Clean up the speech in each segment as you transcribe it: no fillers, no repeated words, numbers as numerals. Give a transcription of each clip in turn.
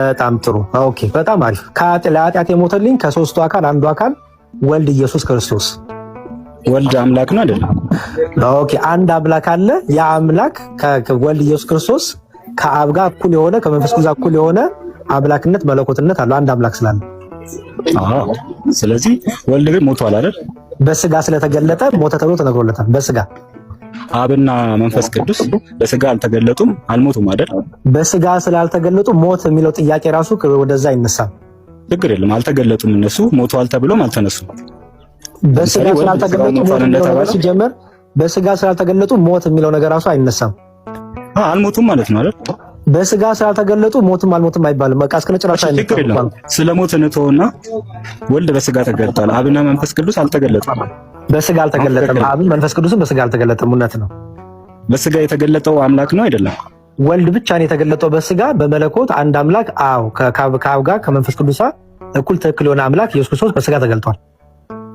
በጣም ጥሩ ኦኬ፣ በጣም አሪፍ። ለኃጢአት የሞተልኝ ከሶስቱ አካል አንዱ አካል ወልድ ኢየሱስ ክርስቶስ ወልድ አምላክ ነው አይደለም? ኦኬ፣ አንድ አምላክ አለ። ያ አምላክ ከወልድ ኢየሱስ ክርስቶስ ከአብ ጋር እኩል የሆነ ከመንፈስ ቅዱስ እኩል የሆነ አምላክነት መለኮትነት አለው አንድ አምላክ ስላለ። አዎ፣ ስለዚህ ወልድ ግን ሞቷል አይደል? በስጋ ስለተገለጠ ሞተ ተብሎ ተነግሮለታል። በስጋ አብና መንፈስ ቅዱስ በስጋ አልተገለጡም፣ አልሞቱም አይደል? በስጋ ስላልተገለጡ ሞት የሚለው ጥያቄ ራሱ ወደዛ ይነሳል። ችግር የለም፣ አልተገለጡም። እነሱ ሞተዋል ተብሎም አልተነሱም። በስጋ ስላልተገለጡ ሲጀመር በስጋ ስላልተገለጡ ሞት የሚለው ነገር ራሱ አይነሳም። አልሞቱም ማለት ነው አይደል? በስጋ ስላልተገለጡ ሞትም አልሞትም አይባልም። በቃ እስከነጭራሽ አይደለም። ስለ ሞት እንተውና ወልድ በስጋ ተገልጧል። አብና መንፈስ ቅዱስ አልተገለጡም። በስጋ አልተገለጠም። አብ መንፈስ ቅዱስም በስጋ አልተገለጠም። እውነት ነው። በስጋ የተገለጠው አምላክ ነው አይደለም? ወልድ ብቻ ነው የተገለጠው በስጋ በመለኮት አንድ አምላክ። አዎ ከአብ ጋር ከመንፈስ ቅዱስ እኩል ትክክል የሆነ አምላክ ኢየሱስ ክርስቶስ በስጋ ተገልጧል።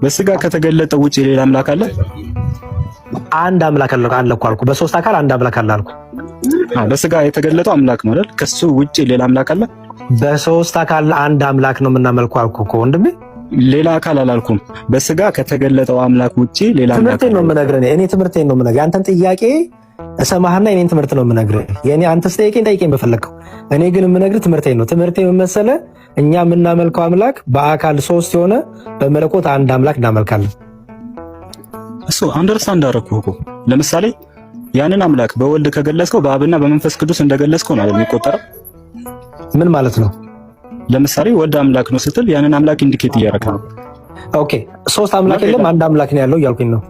በስጋ ከተገለጠው ውጪ ሌላ አምላክ አለ? አንድ አምላክ አለ እኮ አልኩ። በሶስት አካል አንድ አምላክ አለ አልኩ። በስጋ የተገለጠው አምላክ ማለት ከሱ ውጪ ሌላ አምላክ አለ? በሶስት አካል አንድ አምላክ ነው የምናመልከው አልኩ እኮ ወንድሜ። ሌላ አካል አላልኩም። በስጋ ከተገለጠው አምላክ ውጪ ሌላ አምላክ ትምህርቴን ነው የምነግርህ። እኔ ትምህርቴን ነው የምነግርህ። አንተን ጥያቄ እሰማህና የኔን ትምህርት ነው የምነግርህ። የኔ አንተ ጠይቀኝ በፈለከው። እኔ ግን የምነግርህ ትምህርቴን ነው። ትምህርቴ ምን መሰለህ? እኛ የምናመልከው አምላክ በአካል ሶስት የሆነ በመለኮት አንድ አምላክ እናመልካለን። እሱ አንደርስታንድ አደረኩህ እኮ። ለምሳሌ ያንን አምላክ በወልድ ከገለጽከው በአብና በመንፈስ ቅዱስ እንደገለጽከው ነው የሚቆጠረው። ምን ማለት ነው? ለምሳሌ ወልድ አምላክ ነው ስትል ያንን አምላክ ኢንዲኬት እያደረግህ ነው። ኦኬ፣ ሶስት አምላክ የለም አንድ አምላክ ነው ያለው እያልኩኝ ነው።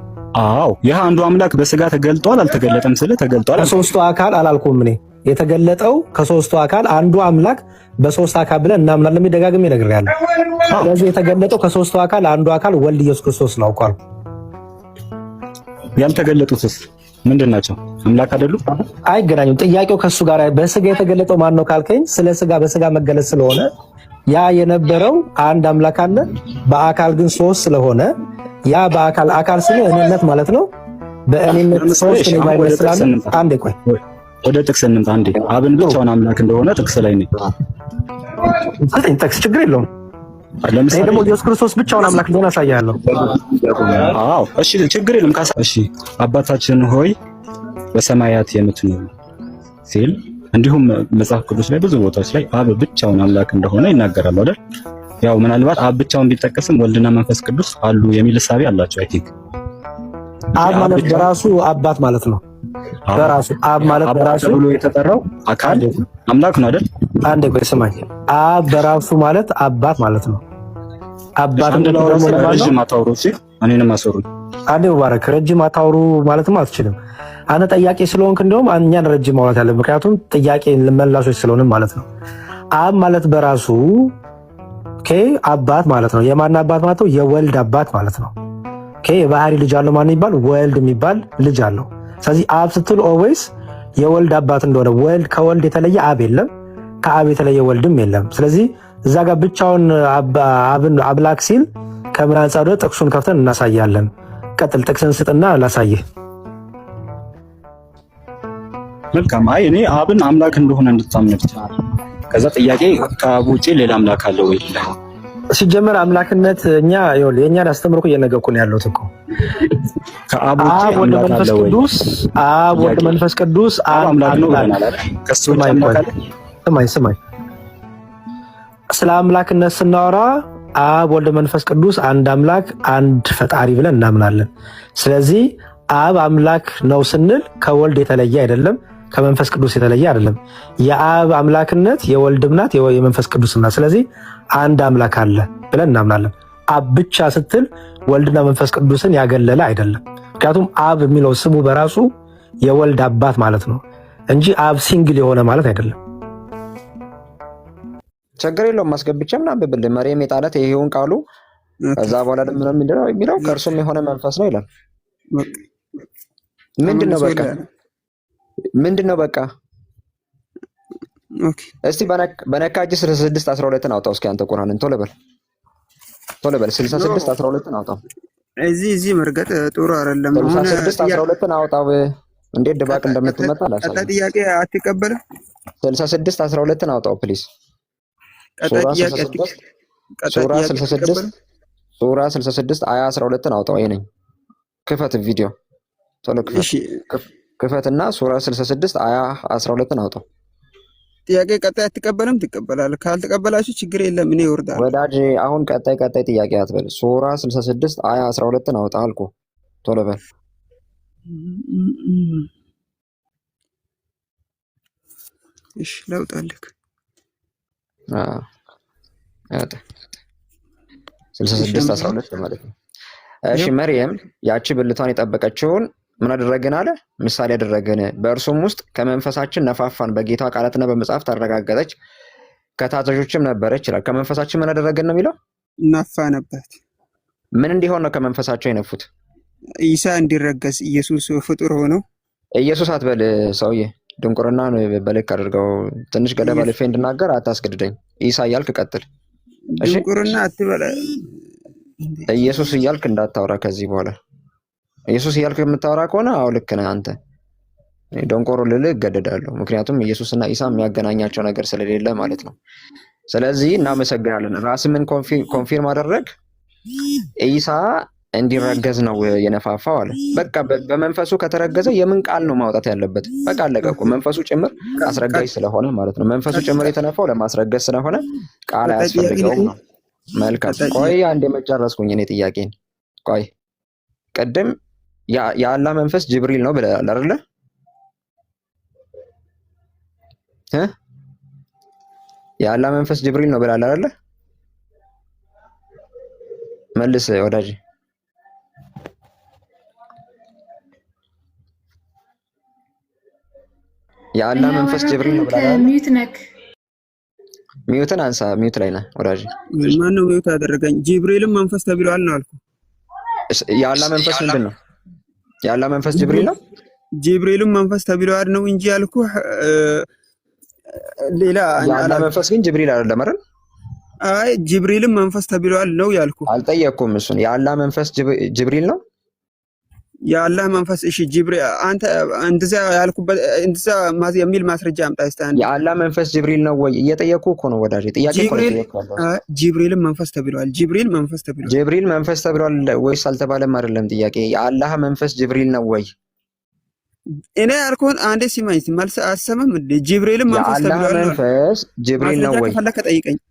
አዎ፣ ይህ አንዱ አምላክ በስጋ ተገልጧል አልተገለጠም ስለ ተገልጧል። ከሶስቱ አካል አላልኩም እኔ። የተገለጠው ከሶስቱ አካል አንዱ አምላክ በሶስት አካል ብለን እናምናለን። የሚደጋግም ይነግርያለሁ። ስለዚህ የተገለጠው ከሶስቱ አካል አንዱ አካል ወልድ ኢየሱስ ክርስቶስ ነው አውቃል። ያልተገለጡትስ ምንድን ናቸው? አምላክ አይደሉም? አይገናኙም። ጥያቄው ከሱ ጋር በስጋ የተገለጠው ማን ነው ካልከኝ፣ ስለ ስጋ በስጋ መገለጽ ስለሆነ ያ የነበረው አንድ አምላክ አለ። በአካል ግን ሶስት ስለሆነ ያ በአካል አካል ስለ እኔነት ማለት ነው። በእኔነት ሶስት ነው የማይመስላል። አንዴ ቆይ ወደ ጥቅስ እንምጣ። አንዴ አብን ብቻውን አምላክ እንደሆነ ጥቅስ ላይ ነኝ። ጥቅስ ችግር የለውም። ለምሳሌ ደግሞ ኢየሱስ ክርስቶስ ብቻውን አምላክ እንደሆነ አሳያለሁ። አዎ እሺ፣ ችግር የለም። እሺ አባታችን ሆይ በሰማያት የምትኖር ሲል እንዲሁም መጽሐፍ ቅዱስ ላይ ብዙ ቦታዎች ላይ አብ ብቻውን አምላክ እንደሆነ ይናገራሉ አይደል? ያው ምናልባት አብ ብቻውን ቢጠቀስም ወልድና መንፈስ ቅዱስ አሉ የሚል እሳቤ አላቸው። አይ ቲንክ አብ ማለት በራሱ አባት ማለት ነው። በራሱ አብ ማለት በራሱ ብሎ የተጠራው አካል አምላክ ነው አይደል? አንዴ ቆይ ስማኝ። አብ በራሱ ማለት አባት ማለት ነው። አባት እንደው ረጅም አታውሩ እሺ፣ እኔንም አሰሩኝ። አንዴ ሙባረክ፣ ረጅም አታውሩ ማለትም አትችልም። አንተ ጠያቄ ስለሆንክ እንደውም እኛን ረጅም ማውራት ያለ፣ ምክንያቱም ጥያቄ መላሾች ስለሆነ ማለት ነው። አብ ማለት በራሱ አባት ማለት ነው። የማን አባት ማለት ነው? የወልድ አባት ማለት ነው። የባህሪ ልጅ አለው ማን ይባል? ወልድ የሚባል ልጅ አለው። ስለዚህ አብ ስትል ኦልዌይስ የወልድ አባት እንደሆነ፣ ወልድ ከወልድ የተለየ አብ የለም፣ ከአብ የተለየ ወልድም የለም። ስለዚህ እዛ ጋር ብቻውን አብን አምላክ ሲል ከምን አንጻር ጥቅሱን ከፍተን እናሳያለን። ቀጥል፣ ጥቅስን ስጥና ላሳይህ። መልካም። አይ እኔ አብን አምላክ እንደሆነ እንድታምነው ይችላል። ከዛ ጥያቄ ከአብ ውጪ ሌላ አምላክ አለ ወይ? ሲጀመር አምላክነት እኛ የእኛን አስተምሮ እኮ እየነገርኩ ነው ያለሁት እኮ። ከአብ ውጪ አምላክ አለ ወይ? አብ ወልድ መንፈስ ቅዱስ አምላክ ነው ብለናል አይደል? ከሱ ውጪ አምላክ አለ? ስማኝ፣ ስለ አምላክነት ስናወራ አብ ወልድ መንፈስ ቅዱስ አንድ አምላክ አንድ ፈጣሪ ብለን እናምናለን። ስለዚህ አብ አምላክ ነው ስንል ከወልድ የተለየ አይደለም፣ ከመንፈስ ቅዱስ የተለየ አይደለም። የአብ አምላክነት የወልድም ናት የመንፈስ ቅዱስም ናት። ስለዚህ አንድ አምላክ አለ ብለን እናምናለን። አብ ብቻ ስትል ወልድና መንፈስ ቅዱስን ያገለለ አይደለም። ምክንያቱም አብ የሚለው ስሙ በራሱ የወልድ አባት ማለት ነው እንጂ አብ ሲንግል የሆነ ማለት አይደለም። ችግር የለውም። ማስገብቻ ምናምን ብብል መሬም የጣለት ይሄውን ቃሉ ከዛ በኋላ ደግሞ ምንድነው የሚለው? ከእርሱም የሆነ መንፈስ ነው ይላል። ምንድነው በቃ ኦኬ። እስቲ በነካጅ 66:12 አውጣው እስኪ አንተ ቁርአንን ቶሎ በል 66:12 አውጣው። እዚህ መርገጥ ጥሩ አይደለም። 66:12 አውጣው። እንዴት ድባቅ እንደምትመጣ አላሳየም። ጥያቄ አትቀበልም። 66:12 አውጣው ፕሊዝ። ቀጣይ ሱራ ጥያቄ 66 ቀጣይ ሱራ ጥያቄ 66 ሱራ 66 አያ 12ን አውጣው። ይሄ ነኝ። ክፈት ቪዲዮ ቶሎ ክፈት። እሺ ክፈትና ሱራ 66 አያ 12ን አውጣው። ጥያቄ ቀጣይ አትቀበልም? ትቀበላለህ። ካልተቀበላችሁ ችግር የለም እኔ እወርዳለሁ። ወዳጅ አሁን ቀጣይ ጥያቄ አትበል። ሱራ 66 አያ 12ን አውጣ አልኩ። ቶሎ በል። እሺ ላውጣልህ። አዎ አውጣ። 66 12 ማለት ነው። እሺ መርየም ያቺ ብልቷን የጠበቀችውን ምን አደረግን አለ? ምሳሌ አደረግን። በእርሱም ውስጥ ከመንፈሳችን ነፋፋን፣ በጌታ ቃላትና በመጽሐፍ ታረጋገጠች፣ ከታዛዦችም ነበረች ይላል። ከመንፈሳችን ምን አደረግን ነው የሚለው? ነፋንበት። ምን እንዲሆን ነው ከመንፈሳቸው የነፉት? ኢሳ እንዲረገዝ ኢየሱስ ፍጡር ሆኖ። ኢየሱስ አትበል ሰውዬ፣ ድንቁርና በልክ አድርገው። ትንሽ ገደብ አልፌ እንድናገር አታስገድደኝ። ኢሳ እያልክ ቀጥል። እሺ ድንቁርና አትበል። ኢየሱስ እያልክ እንዳታወራ ከዚህ በኋላ። ኢየሱስ እያልክ የምታወራ ከሆነ አዎ ልክ ነህ አንተ። ደንቆሮ ልልህ እገደዳለሁ። ምክንያቱም ኢየሱስና ኢሳ የሚያገናኛቸው ነገር ስለሌለ ማለት ነው። ስለዚህ እናመሰግናለን። ራስምን ኮንፊርም አደረግ። ኢሳ እንዲረገዝ ነው የነፋፋው አለ። በቃ በመንፈሱ ከተረገዘ የምን ቃል ነው ማውጣት ያለበት? በቃ አለቀ እኮ። መንፈሱ ጭምር አስረጋጅ ስለሆነ ማለት ነው። መንፈሱ ጭምር የተነፋው ለማስረገዝ ስለሆነ ቃል አያስፈልገውም ነው። መልካም። ቆይ አንዴ መጨረስኩኝ እኔ ጥያቄን። ቆይ ቅድም የአላህ መንፈስ ጅብሪል ነው ብለሃል አይደለ? የአላህ መንፈስ ጅብሪል ነው ብለሃል አይደለ? መልስ ወዳጅ። የአላህ መንፈስ ጅብሪል ነው ብለሃል። ሚዩት ነክ ሚዩትን አንሳ። ሚዩት ላይ ነህ ወዳጅ። ማን ነው ሚዩት ያደረገኝ? ጅብሪልም መንፈስ ተብሏል ነው አልኩ። የአላህ መንፈስ ምንድን ነው? የአላህ መንፈስ ጅብሪል ነው። ጅብሪልም መንፈስ ተብሏል ነው እንጂ ያልኩ ሌላ። የአላህ መንፈስ ግን ጅብሪል አይደለም አይደል? አይ ጅብሪልም መንፈስ ተብሏል ነው ያልኩ። አልጠየቅኩም እሱን። የአላህ መንፈስ ጅብሪል ነው። የአላህ መንፈስ እሺ፣ ጅብሪል አንተ እንደዛ ያልኩበት እንደዛ የሚል ማስረጃ አምጣ እስቲ። የአላህ መንፈስ ጅብሪል ነው ወይ? እየጠየቅኩ እኮ ነው ወዳጅ። ጥያቄ እኮ ነው። ጅብሪልም መንፈስ ተብሏል። ጅብሪል መንፈስ ተብሏል። ጅብሪል መንፈስ ተብሏል ወይስ አልተባለም? አይደለም ጥያቄ። የአላህ መንፈስ ጅብሪል ነው ወይ? እኔ ያልኩህን አንዴ ሲማኝ መልስ አሰማም እንዴ? ጅብሪልም መንፈስ ተብሏል። የአላህ መንፈስ ጅብሪል ነው ወይ?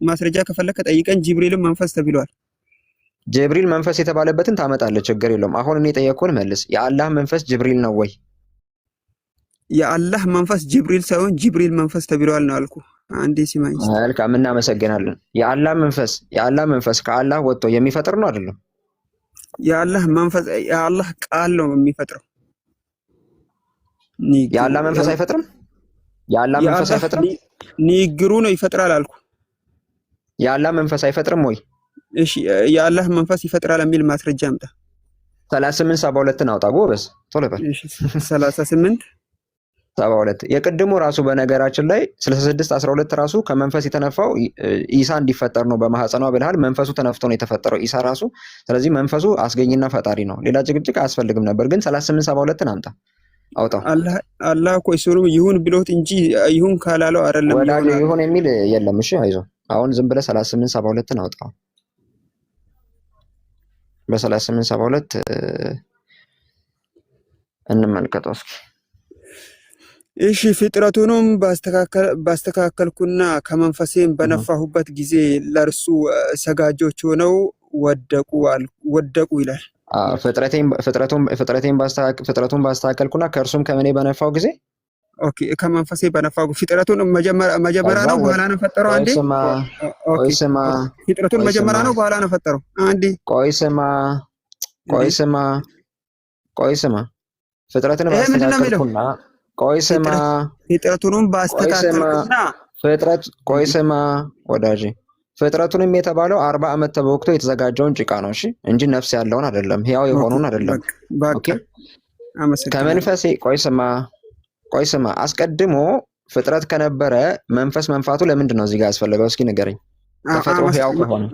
ማስረጃ ከፈለከ ጠይቀኝ። ጅብሪልም መንፈስ ተብሏል። ጅብሪል መንፈስ የተባለበትን ታመጣለህ፣ ችግር የለውም። አሁን እኔ ጠየቅኩህን መልስ። የአላህ መንፈስ ጅብሪል ነው ወይ? የአላህ መንፈስ ጅብሪል ሳይሆን ጅብሪል መንፈስ ተብሏል ነው አልኩ። አንዴ ሲማኝ። መልካም እናመሰግናለን። የአላህ መንፈስ ከአላህ ወጥቶ የሚፈጥር ነው አይደለም? የአላህ መንፈስ የአላህ ቃል ነው የሚፈጥረው። የአላህ መንፈስ አይፈጥርም? የአላህ መንፈስ አይፈጥርም? ንግግሩ ነው ይፈጥራል አልኩ። የአላህ መንፈስ አይፈጥርም ወይ? እሺ የአላህ መንፈስ ይፈጥራል የሚል ማስረጃ አምጣ። 3872 አውጣ ጎበዝ፣ ቶሎ በል። እሺ 3872 የቅድሙ ራሱ በነገራችን ላይ 6612 ራሱ ከመንፈስ የተነፋው ኢሳ እንዲፈጠር ነው በማህፀኗ ብለሃል። መንፈሱ ተነፍቶ ነው የተፈጠረው ኢሳ ራሱ። ስለዚህ መንፈሱ አስገኝና ፈጣሪ ነው። ሌላ ጭቅጭቅ አያስፈልግም ነበር። ግን 3872 አምጣ አውጣው። አላህ እኮ እሱንም ይሁን ብሎት እንጂ ይሁን ካላለው አይደለም። ወዳጅ ይሁን የሚል የለም። እሺ አይዞህ። አሁን ዝም ብለህ 3872 አውጣው። በ3872 እንመልከተው እስኪ። እሺ ፍጥረቱንም ባስተካከልኩና ከመንፈሴም በነፋሁበት ጊዜ ለእርሱ ሰጋጆች ሆነው ወደቁ ይላል። ፍጥረቱን ባስተካከልኩና ከእርሱም ከመኔ በነፋው ጊዜ ኦኬ፣ ከመንፈሴ በነፋው ፍጥረቱን መጀመሪያ ነው በኋላ ነው ፈጠረው። አንዴ ቆይ ስማ፣ ፍጥረቱን መጀመሪያ ነው በኋላ ነው ፈጠረው። አንዴ ቆይ ስማ ፍጥረቱን ባስተካከልኩና ፍጥረቱንም ባስተካከልኩና ቆይ ስማ ወዳጄ፣ ፍጥረቱንም የተባለው 40 ዓመት ተቦክቶ የተዘጋጀውን ጭቃ ነው እሺ፣ እንጂ ነፍስ ያለውን አይደለም፣ ሕያው የሆነውን አይደለም። ኦኬ ከመንፈሴ ቆይ ስማ አስቀድሞ ፍጥረት ከነበረ መንፈስ መንፋቱ ለምንድን ነው እዚህ ጋር ያስፈልገው? እስኪ ንገረኝ። ተፈጥሮ ሕያው ከሆነ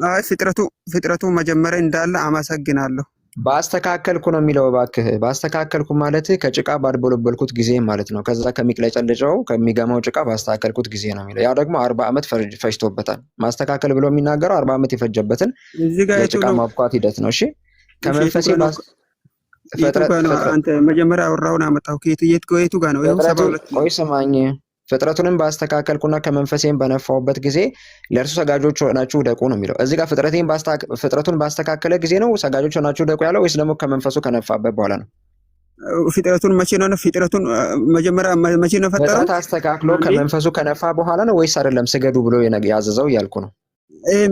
ፍጥረቱ መጀመሪያ እንዳለ አመሰግናለሁ። ባስተካከልኩ ነው የሚለው። እባክህ ባስተካከልኩ ማለት ከጭቃ ባድበለበልኩት ጊዜ ማለት ነው። ከዛ ከሚቅለጨልጨው ከሚገማው ጭቃ ባስተካከልኩት ጊዜ ነው የሚለው። ያ ደግሞ 40 ዓመት ፈጅቶበታል። ማስተካከል ብሎ የሚናገረው 40 ዓመት የፈጀበትን የጭቃ ማብኳት ሂደት ነው። እሺ ከመንፈሴ አንተ መጀመሪያ አወራውን አመጣው ከየቱ ጋር ነው? ቆይ ስማኝ። ፍጥረቱንም ባስተካከልኩና ከመንፈሴም በነፋውበት ጊዜ ለእርሱ ሰጋጆች ሆናችሁ ውደቁ ነው የሚለው። እዚህ ጋር ፍጥረቱን ባስተካከለ ጊዜ ነው ሰጋጆች ሆናችሁ ውደቁ ያለው ወይስ ደግሞ ከመንፈሱ ከነፋበት በኋላ ነው? ፍጥረቱን መቼ ነው? ፍጥረቱን መጀመሪያ መቼ ነው ፈጠረው? ፍጥረት አስተካክሎ ከመንፈሱ ከነፋ በኋላ ነው ወይስ አይደለም ስገዱ ብሎ ያዘዘው እያልኩ ነው።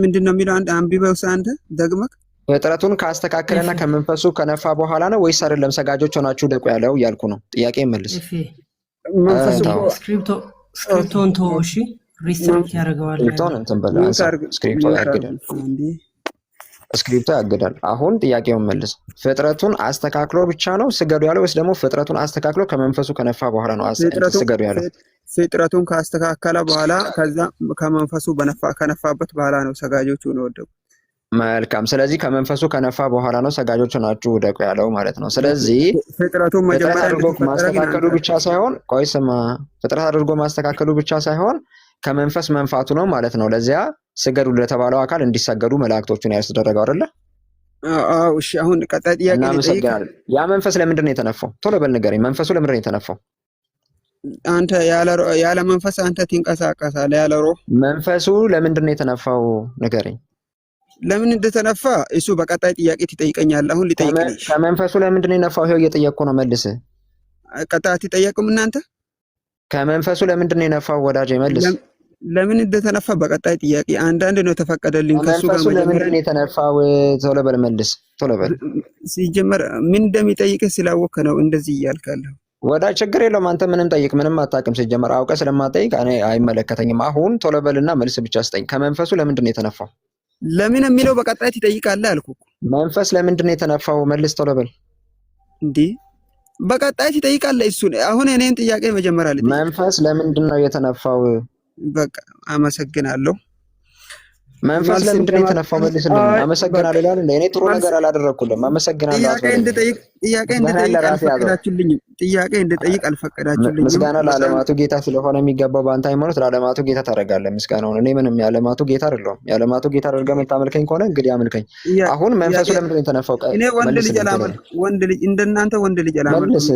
ምንድነው የሚለው? አንድ አንብበው አንተ ደግመህ። ፍጥረቱን ካስተካከለና ከመንፈሱ ከነፋ በኋላ ነው ወይስ አይደለም ሰጋጆች ሆናችሁ ውደቁ ያለው እያልኩ ነው። ጥያቄ መልስ። ስክሪፕቶን ተወሺ ሪስትሪክት ያደርገዋል። ስክሪፕቶ ያግዳል። አሁን ጥያቄውን መልስ። ፍጥረቱን አስተካክሎ ብቻ ነው ስገዱ ያለው ወይስ ደግሞ ፍጥረቱን አስተካክሎ ከመንፈሱ ከነፋ በኋላ ነው ስገዱ ያለው? ፍጥረቱን ካስተካከለ በኋላ ከዛ ከመንፈሱ ከነፋበት በኋላ ነው ሰጋጆቹ ነው ወደቁ። መልካም። ስለዚህ ከመንፈሱ ከነፋ በኋላ ነው ሰጋጆቹ ናችሁ ውደቁ ያለው ማለት ነው። ስለዚህ ፍጥረቱን መጀመሪያ አድርጎ ማስተካከሉ ብቻ ሳይሆን ቆይ ስማ፣ ፍጥረት አድርጎ ማስተካከሉ ብቻ ሳይሆን ከመንፈስ መንፋቱ ነው ማለት ነው። ለዚያ ስገዱ ለተባለው አካል እንዲሰገዱ መላእክቶቹን ያስደረገው አይደለ? አዎ። እሺ አሁን ቀጣይ ጥያቄ ልጠይቅ። ያ መንፈስ ለምንድን ነው የተነፋው? ቶሎ በል ንገረኝ። መንፈሱ ለምንድን ነው የተነፋው? አንተ ያለ መንፈስ አንተ ትንቀሳቀሳለህ። ያለ ሮህ መንፈሱ ለምንድን ነው የተነፋው? ንገረኝ። ለምን እንደተነፋ እሱ በቀጣይ ጥያቄ ትጠይቀኛለህ። አሁን ልጠይቅህ። ከመንፈሱ ለምንድን ነው የነፋው? ይሄው እየጠየቅኩ ነው፣ መልስ። ቀጣይ ትጠየቁም እናንተ። ከመንፈሱ ለምንድን ነው የነፋው? ወዳጄ መልስ። ለምን እንደተነፋ በቀጣይ ጥያቄ። አንዳንድ ነው ተፈቀደልኝ ከሱ ጋር። ለምንድን ነው የተነፋው? ቶሎ በል መልስ፣ ቶሎ በል። ሲጀመር ምን እንደሚጠይቅህ ስላወቅህ ነው እንደዚህ እያልካለሁ። ወዳጅ ችግር የለውም። አንተ ምንም ጠይቅ፣ ምንም አታውቅም። ሲጀመር አውቀህ ስለማጠይቅ እኔ አይመለከተኝም። አሁን ቶሎ በልና መልስ ብቻ ስጠኝ። ከመንፈሱ ለምንድን ነው የተነፋው? ለምን የሚለው በቀጣይ ትጠይቃለህ አልኩህ። መንፈስ ለምንድን ነው የተነፋው? መልስ ቶሎ በል። እንዴ በቀጣይ ትጠይቃለህ እሱን። አሁን እኔን ጥያቄ መጀመሪያ ልጠይቅ። መንፈስ ለምንድን ነው የተነፋው? በቃ አመሰግናለሁ። መንፈስ ለምንድን ነው የተነፋው? መልስልኝ። አመሰግናለሁ ይላል እንዴ? እኔ ጥሩ ነገር አላደረኩልም። አመሰግናለሁ። ጥያቄ እንድጠይቅ አልፈቀዳችሁልኝም። ምስጋና ለዓለማቱ ጌታ ስለሆነ የሚገባው በአንተ ሃይማኖት ለዓለማቱ ጌታ ታደርጋለህ ምስጋናውን። እኔ ምንም የዓለማቱ ጌታ አይደለሁም። የዓለማቱ ጌታ አድርገህ የምታመልከኝ ከሆነ እንግዲህ አምልከኝ። አሁን መንፈሱ ለምንድን ነው የተነፋው? እኔ ወንድ ልጅ እንደናንተ ወንድ ልጅ መልስ።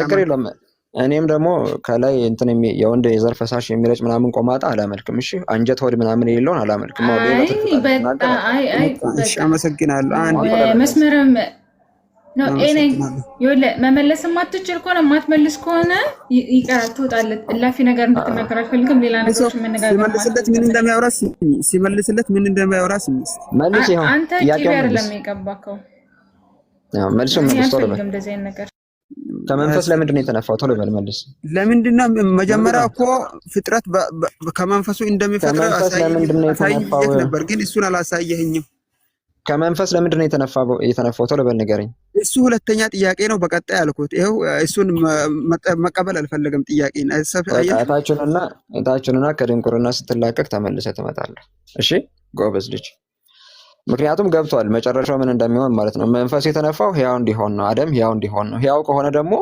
ችግር የለውም። እኔም ደግሞ ከላይ እንትን የወንድ የዘር ፈሳሽ የሚረጭ ምናምን ቆማጣ አላመልክም። እሺ አንጀት ሆድ ምናምን የሌለውን አላመልክም። አመሰግናለሁ። መስመርም ነው መመለስ የማትችል ከሆነ የማትመልስ ከሆነ ይቀራል፣ ትወጣለህ። እላፊ ነገር እንድትናገር አልፈልግም። ሌላ ነገሮች መነጋገር ሲመልስለት ምን እንደሚያወራ መልስ። ይሁን አንተ ቂቤ አይደለም የቀባከው። መልሱ መልስ ቶሎ በል። እንደዚህ አይነት ነገር ከመንፈስ ለምንድን ነው የተነፋው? ቶሎ በል መልስ። ለምንድን ነው መጀመሪያ እኮ ፍጥረት ከመንፈሱ እንደሚፈጥር አሳየህ ነበር፣ ግን እሱን አላሳየኸኝም። ከመንፈስ ለምንድን ነው የተነፋው? ቶሎ በል ንገረኝ። እሱ ሁለተኛ ጥያቄ ነው። በቀጣይ አልኩት። ይኸው እሱን መቀበል አልፈለገም። ጥያቄ እታችንና ከድንቁርና ስትላቀቅ ተመልሰህ ትመጣለህ። እሺ ጎበዝ ልጅ። ምክንያቱም ገብቷል መጨረሻው ምን እንደሚሆን ማለት ነው። መንፈስ የተነፋው ሕያው እንዲሆን ነው። አደም ሕያው እንዲሆን ነው። ሕያው ከሆነ ደግሞ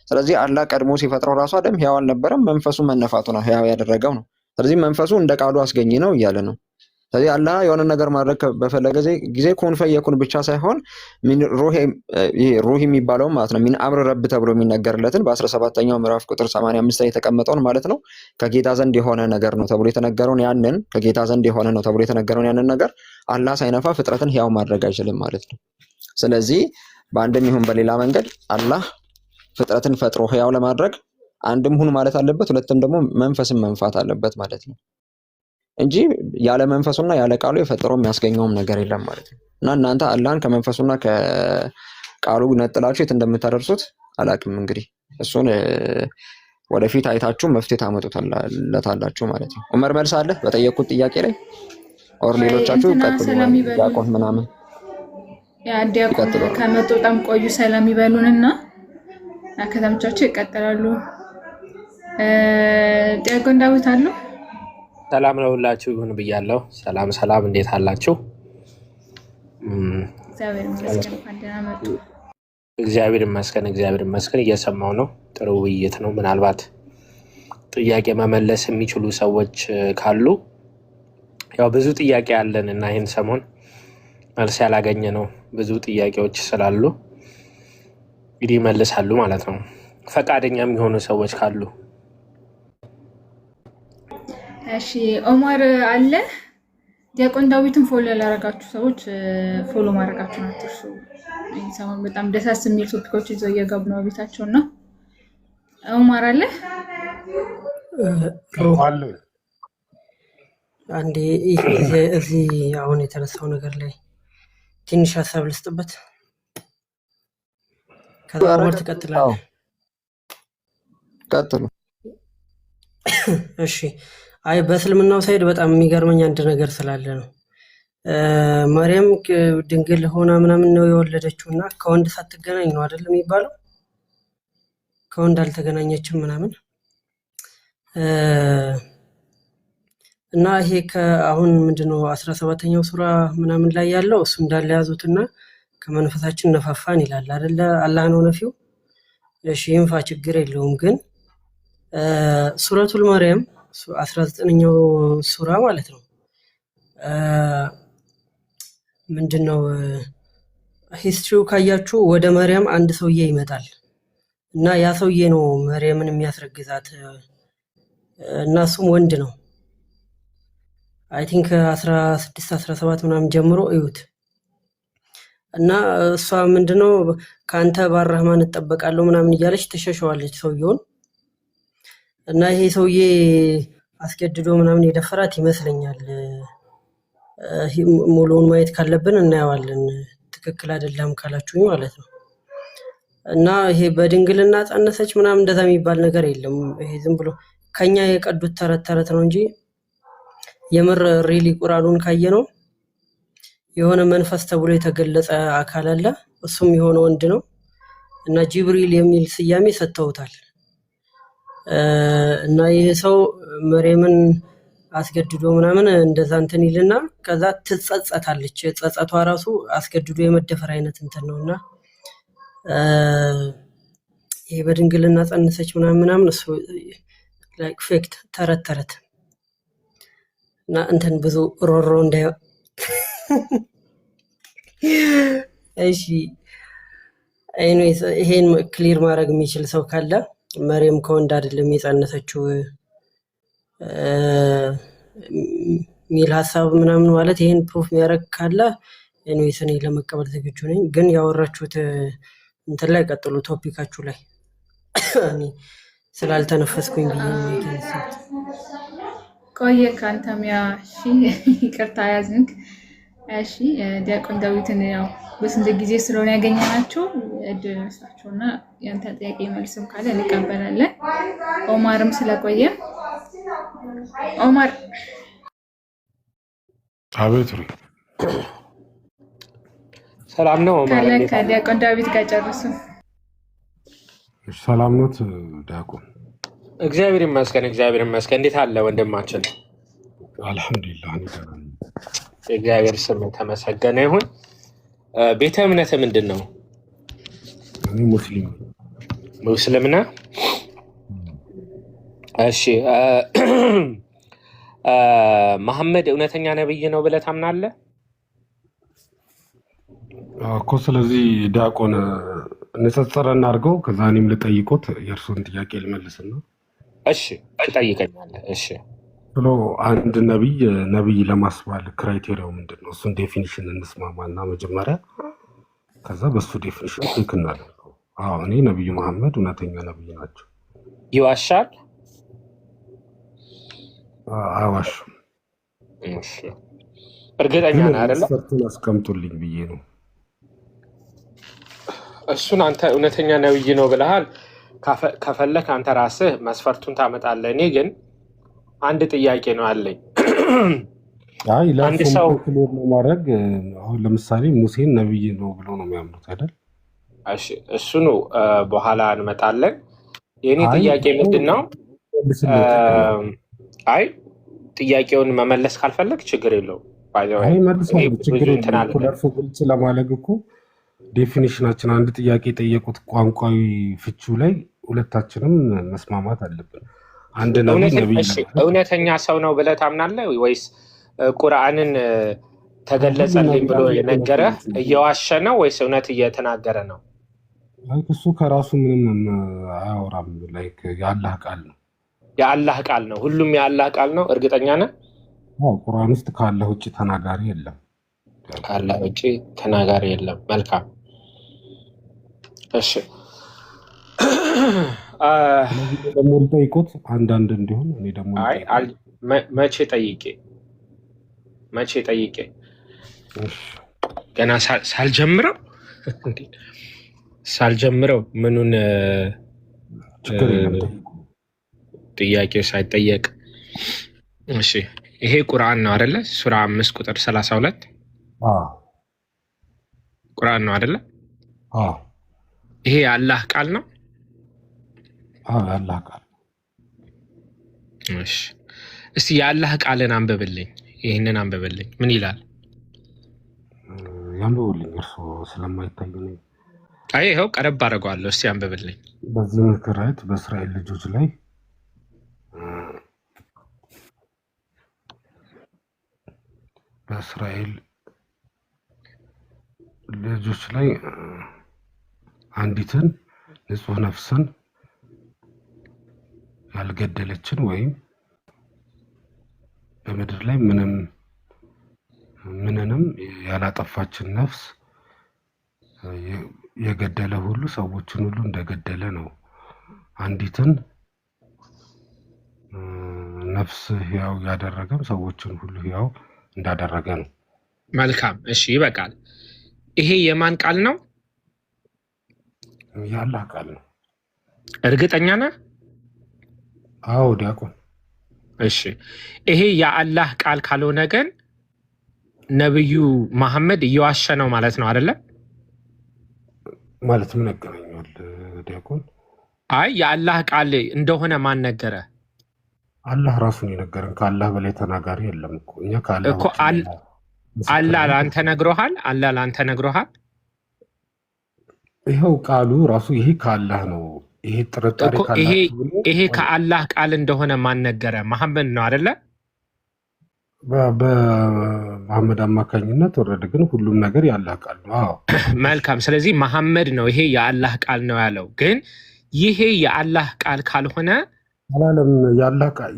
ስለዚህ አላህ ቀድሞ ሲፈጥረው ራሱ አደም ሕያው አልነበረም። መንፈሱ መነፋቱ ነው ሕያው ያደረገው ነው። ስለዚህ መንፈሱ እንደ ቃሉ አስገኝ ነው እያለ ነው። ስለዚህ አላህ የሆነ ነገር ማድረግ በፈለገ ጊዜ ኩን ፈየኩን ብቻ ሳይሆን ሩህ የሚባለው ማለት ነው ሚን አምር ረብ ተብሎ የሚነገርለትን በ17ኛው ምዕራፍ ቁጥር 85 ላይ የተቀመጠውን ማለት ነው ከጌታ ዘንድ የሆነ ነገር ነው ተብሎ የተነገረውን ያንን ከጌታ ዘንድ የሆነ ነው ተብሎ የተነገረውን ያንን ነገር አላህ ሳይነፋ ፍጥረትን ሕያው ማድረግ አይችልም ማለት ነው። ስለዚህ በአንድም ይሁን በሌላ መንገድ አላህ ፍጥረትን ፈጥሮ ሕያው ለማድረግ አንድም ሁን ማለት አለበት፣ ሁለትም ደግሞ መንፈስን መንፋት አለበት ማለት ነው እንጂ ያለ መንፈሱና ያለ ቃሉ የፈጠረው የሚያስገኘውም ነገር የለም ማለት ነው። እና እናንተ አላህን ከመንፈሱና ከቃሉ ነጥላችሁ የት እንደምታደርሱት አላውቅም። እንግዲህ እሱን ወደፊት አይታችሁ መፍትሄ ታመጡታላችሁ ማለት ነው። ዑመር መልስ አለ በጠየቁት ጥያቄ ላይ ኦር ሌሎቻችሁ ቀጥሉ። ዲያቆን ምናምን ዲያቆን ከመጡ በጣም ቆዩ ስለሚበሉንና ከተመቻቸው ይቀጥላሉ። ዲያቆን ዳዊት አሉ። ሰላም ነው ሁላችሁ ይሁን ብያለሁ። ሰላም እንዴት አላችሁ? እግዚአብሔር ይመስገን። አንደና መጡ። እግዚአብሔር ይመስገን እየሰማው ነው። ጥሩ ውይይት ነው። ምናልባት ጥያቄ መመለስ የሚችሉ ሰዎች ካሉ ያው ብዙ ጥያቄ አለን እና ይህን ሰሞን መልስ ያላገኘ ነው ብዙ ጥያቄዎች ስላሉ እንግዲህ ይመልሳሉ ማለት ነው። ፈቃደኛ የሚሆኑ ሰዎች ካሉ እሺ። ኦማር አለ። ዲያቆን ዳዊትን ፎሎ ያላረጋችሁ ሰዎች ፎሎ ማድረጋችሁን አትርሱ። ይህ ሰሞን በጣም ደሳስ የሚል ቶፒኮች ይዘው እየገቡ ነው ቤታቸው እና ኦማር አለ። አንዴ እዚህ አሁን የተነሳው ነገር ላይ ትንሽ ሀሳብ ልስጥበት፣ ከዛ ኦማር ትቀጥላለህ። ቀጥሉ። እሺ። አይ በእስልምናው ሳይድ በጣም የሚገርመኝ አንድ ነገር ስላለ ነው። ማርያም ድንግል ሆና ምናምን ነው የወለደችው እና ከወንድ ሳትገናኝ ነው አይደል የሚባለው? ከወንድ አልተገናኘችም ምናምን እና ይሄ ከአሁን ምንድነው 17ኛው ሱራ ምናምን ላይ ያለው እሱ እንዳለ ያዙትና ከመንፈሳችን ነፋፋን ይላል አይደለ? አላህ ነው ነፊው። እሺ ይንፋ ችግር የለውም። ግን ሱረቱል ማርያም 19ኛው ሱራ ማለት ነው ምንድነው ሂስትሪው ካያችሁ ወደ ማርያም አንድ ሰውዬ ይመጣል እና ያ ሰውዬ ነው ማርያምን የሚያስረግዛት እና እሱም ወንድ ነው። አይ ቲንክ 16 17 ምናምን ጀምሮ እዩት። እና እሷ ምንድነው ካንተ ባራህማን እጠበቃለሁ ምናምን እያለች ተሸሸዋለች ሰውየውን። እና ይሄ ሰውዬ አስገድዶ ምናምን የደፈራት ይመስለኛል። ሙሉውን ማየት ካለብን እናየዋለን። ትክክል አይደለም ካላችሁኝ ማለት ነው። እና ይሄ በድንግልና ጸነሰች ምናምን እንደዛ የሚባል ነገር የለም። ይሄ ዝም ብሎ ከኛ የቀዱት ተረት ነው እንጂ የምር ሪሊ ቁርአኑን ካየነው የሆነ መንፈስ ተብሎ የተገለጸ አካል አለ። እሱም የሆነ ወንድ ነው እና ጅብሪል የሚል ስያሜ ሰጥተውታል። እና ይሄ ሰው መርየምን አስገድዶ ምናምን እንደዛ እንትን ይልና ከዛ ትጸጸታለች። ጸጸቷ ራሱ አስገድዶ የመደፈር አይነት እንትን ነውና ይሄ በድንግልና ጸነሰች ምናምን እሱ ላይክ ፌክት ተረት እና እንትን ብዙ ሮሮ እንዳይ እሺ። ኤኒዌይስ ይሄን ክሊር ማድረግ የሚችል ሰው ካለ መርየም ከወንድ አይደለም የጸነሰችው ሚል ሀሳብ ምናምን ማለት ይሄን ፕሩፍ የሚያደርግ ካለ ኤኒዌይስ እኔ ለመቀበል ዝግጁ ነኝ። ግን ያወራችሁት እንትን ላይ ቀጥሉ፣ ቶፒካችሁ ላይ እኔ ስላልተነፈስኩኝ ብዬ ነው የተነሳሁት። ቆየ ካንተም ያ እሺ፣ ይቅርታ ያዝንክ። እሺ ዲያቆን ዳዊትን ያው በስንት ጊዜ ስለሆነ ያገኘናቸው እድል መስጣቸውና ያንተ ጥያቄ መልስም ካለ እንቀበላለን። ኦማርም ስለቆየ ኦማር አቤት ሰላም ነው ኦማር? ከዲያቆን ዳዊት ጋር ጨርሱ። ሰላም ነው ዲያቆን? እግዚአብሔር ይመስገን። እንዴት አለ ወንድማችን? አልሐምዱሊላህ። እግዚአብሔር ስም ተመሰገነ ይሁን። ቤተ እምነት ምንድን ነው? እኔ ሙስሊም ነህ? እሺ መሐመድ እውነተኛ ነብይ ነው ብለህ ታምናለህ እኮ። ስለዚህ ዲያቆን ንጽጽር እናድርገው፣ ከዛ እኔም ልጠይቆት የእርሱን ጥያቄ ልመልስና። እሺ ትጠይቀኛለህ። እሺ ብሎ አንድ ነብይ ለማስባል ክራይቴሪያው ምንድን ነው? እሱን ዴፊኒሽን እንስማማና መጀመሪያ ከዛ በሱ ዴፊኒሽን ቼክ እናደርገው። እኔ ነብዩ መሐመድ እውነተኛ ነብይ ናቸው። ይዋሻል? አይዋሹም። እሺ እርግጠኛ ነህ አይደለ? መስፈርቱን አስቀምጡልኝ ብዬ ነው። እሱን አንተ እውነተኛ ነብይ ነው ብለሃል። ከፈለክ አንተ ራስህ መስፈርቱን ታመጣለህ። እኔ ግን አንድ ጥያቄ ነው አለኝ። አንድ ሰው ማድረግ አሁን ለምሳሌ ሙሴን ነብይ ነው ብሎ ነው የሚያምኑት አይደል? እሺ እሱኑ በኋላ እንመጣለን። የኔ ጥያቄ ምንድነው? አይ ጥያቄውን መመለስ ካልፈለግ ችግር የለውም። አይ መልሰው ችግር የለም። ለእርሱ ግልጽ ለማድረግ እኮ ዴፊኒሽናችን አንድ ጥያቄ የጠየቁት ቋንቋዊ ፍቹ ላይ ሁለታችንም መስማማት አለብን። አንድ ነብይ እውነተኛ ሰው ነው ብለህ ታምናለህ ወይስ ቁርአንን ተገለጸልኝ ብሎ የነገረህ እየዋሸ ነው ወይስ እውነት እየተናገረ ነው? ላይክ እሱ ከራሱ ምንም አያወራም። ላይክ የአላህ ቃል ነው። የአላህ ቃል ነው። ሁሉም የአላህ ቃል ነው። እርግጠኛ ነህ? አዎ፣ ቁርአን ውስጥ ከአላህ ውጪ ተናጋሪ የለም። ከአላህ ውጪ ተናጋሪ የለም። መልካም። እሺ ደግሞ ልጠይቁት አንዳንድ እንዲሆን እኔ ደግሞ መቼ ጠይቄ ገና ሳልጀምረው ምኑን ጥያቄው ሳይጠየቅ። እሺ ይሄ ቁርአን ነው አይደለ? ሱራ 5 ቁጥር 32 ቁርአን ነው አይደለ? ይሄ የአላህ ቃል ነው። የአላህ ቃል። እሺ እስቲ የአላህ ቃልን አንብብልኝ። ይህንን አንብብልኝ። ምን ይላል? ያንብብልኝ። እርሱ ስለማይታይ ነው። አይ ይኸው ቀረብ አደርገዋለሁ። እስቲ አንብብልኝ። በዚህ ምክንያት በእስራኤል ልጆች ላይ አንዲትን ንጹህ ነፍስን ያልገደለችን ወይም በምድር ላይ ምንንም ያላጠፋችን ነፍስ የገደለ ሁሉ ሰዎችን ሁሉ እንደገደለ ነው። አንዲትን ነፍስ ሕያው ያደረገም ሰዎችን ሁሉ ሕያው እንዳደረገ ነው። መልካም። እሺ ይበቃል። ይሄ የማን ቃል ነው? የአላህ ቃል ነው። እርግጠኛ ነህ? አዎ ዲያቆን። እሺ ይሄ የአላህ ቃል ካልሆነ ግን ነብዩ መሐመድ እየዋሸ ነው ማለት ነው አይደለ? ማለት ምን ያገናኛል ዲያቆን? አይ የአላህ ቃል እንደሆነ ማን ነገረ? አላህ ራሱን የነገረን። ከአላህ በላይ ተናጋሪ የለም እኮ። እኛ ከአላህ እኮ አላህ ላንተ ነግሮሃል? አላህ ላንተ ነግሮሃል? ይኸው ቃሉ ራሱ ይሄ ከአላህ ነው። ይሄ ጥርጣሬ ይሄ ከአላህ ቃል እንደሆነ ማን ነገረ? መሐመድ ነው አይደለ? በመሐመድ አማካኝነት ወረደ። ግን ሁሉም ነገር የአላህ ቃል ነው። አዎ መልካም። ስለዚህ መሐመድ ነው ይሄ የአላህ ቃል ነው ያለው። ግን ይሄ የአላህ ቃል ካልሆነ አላለም።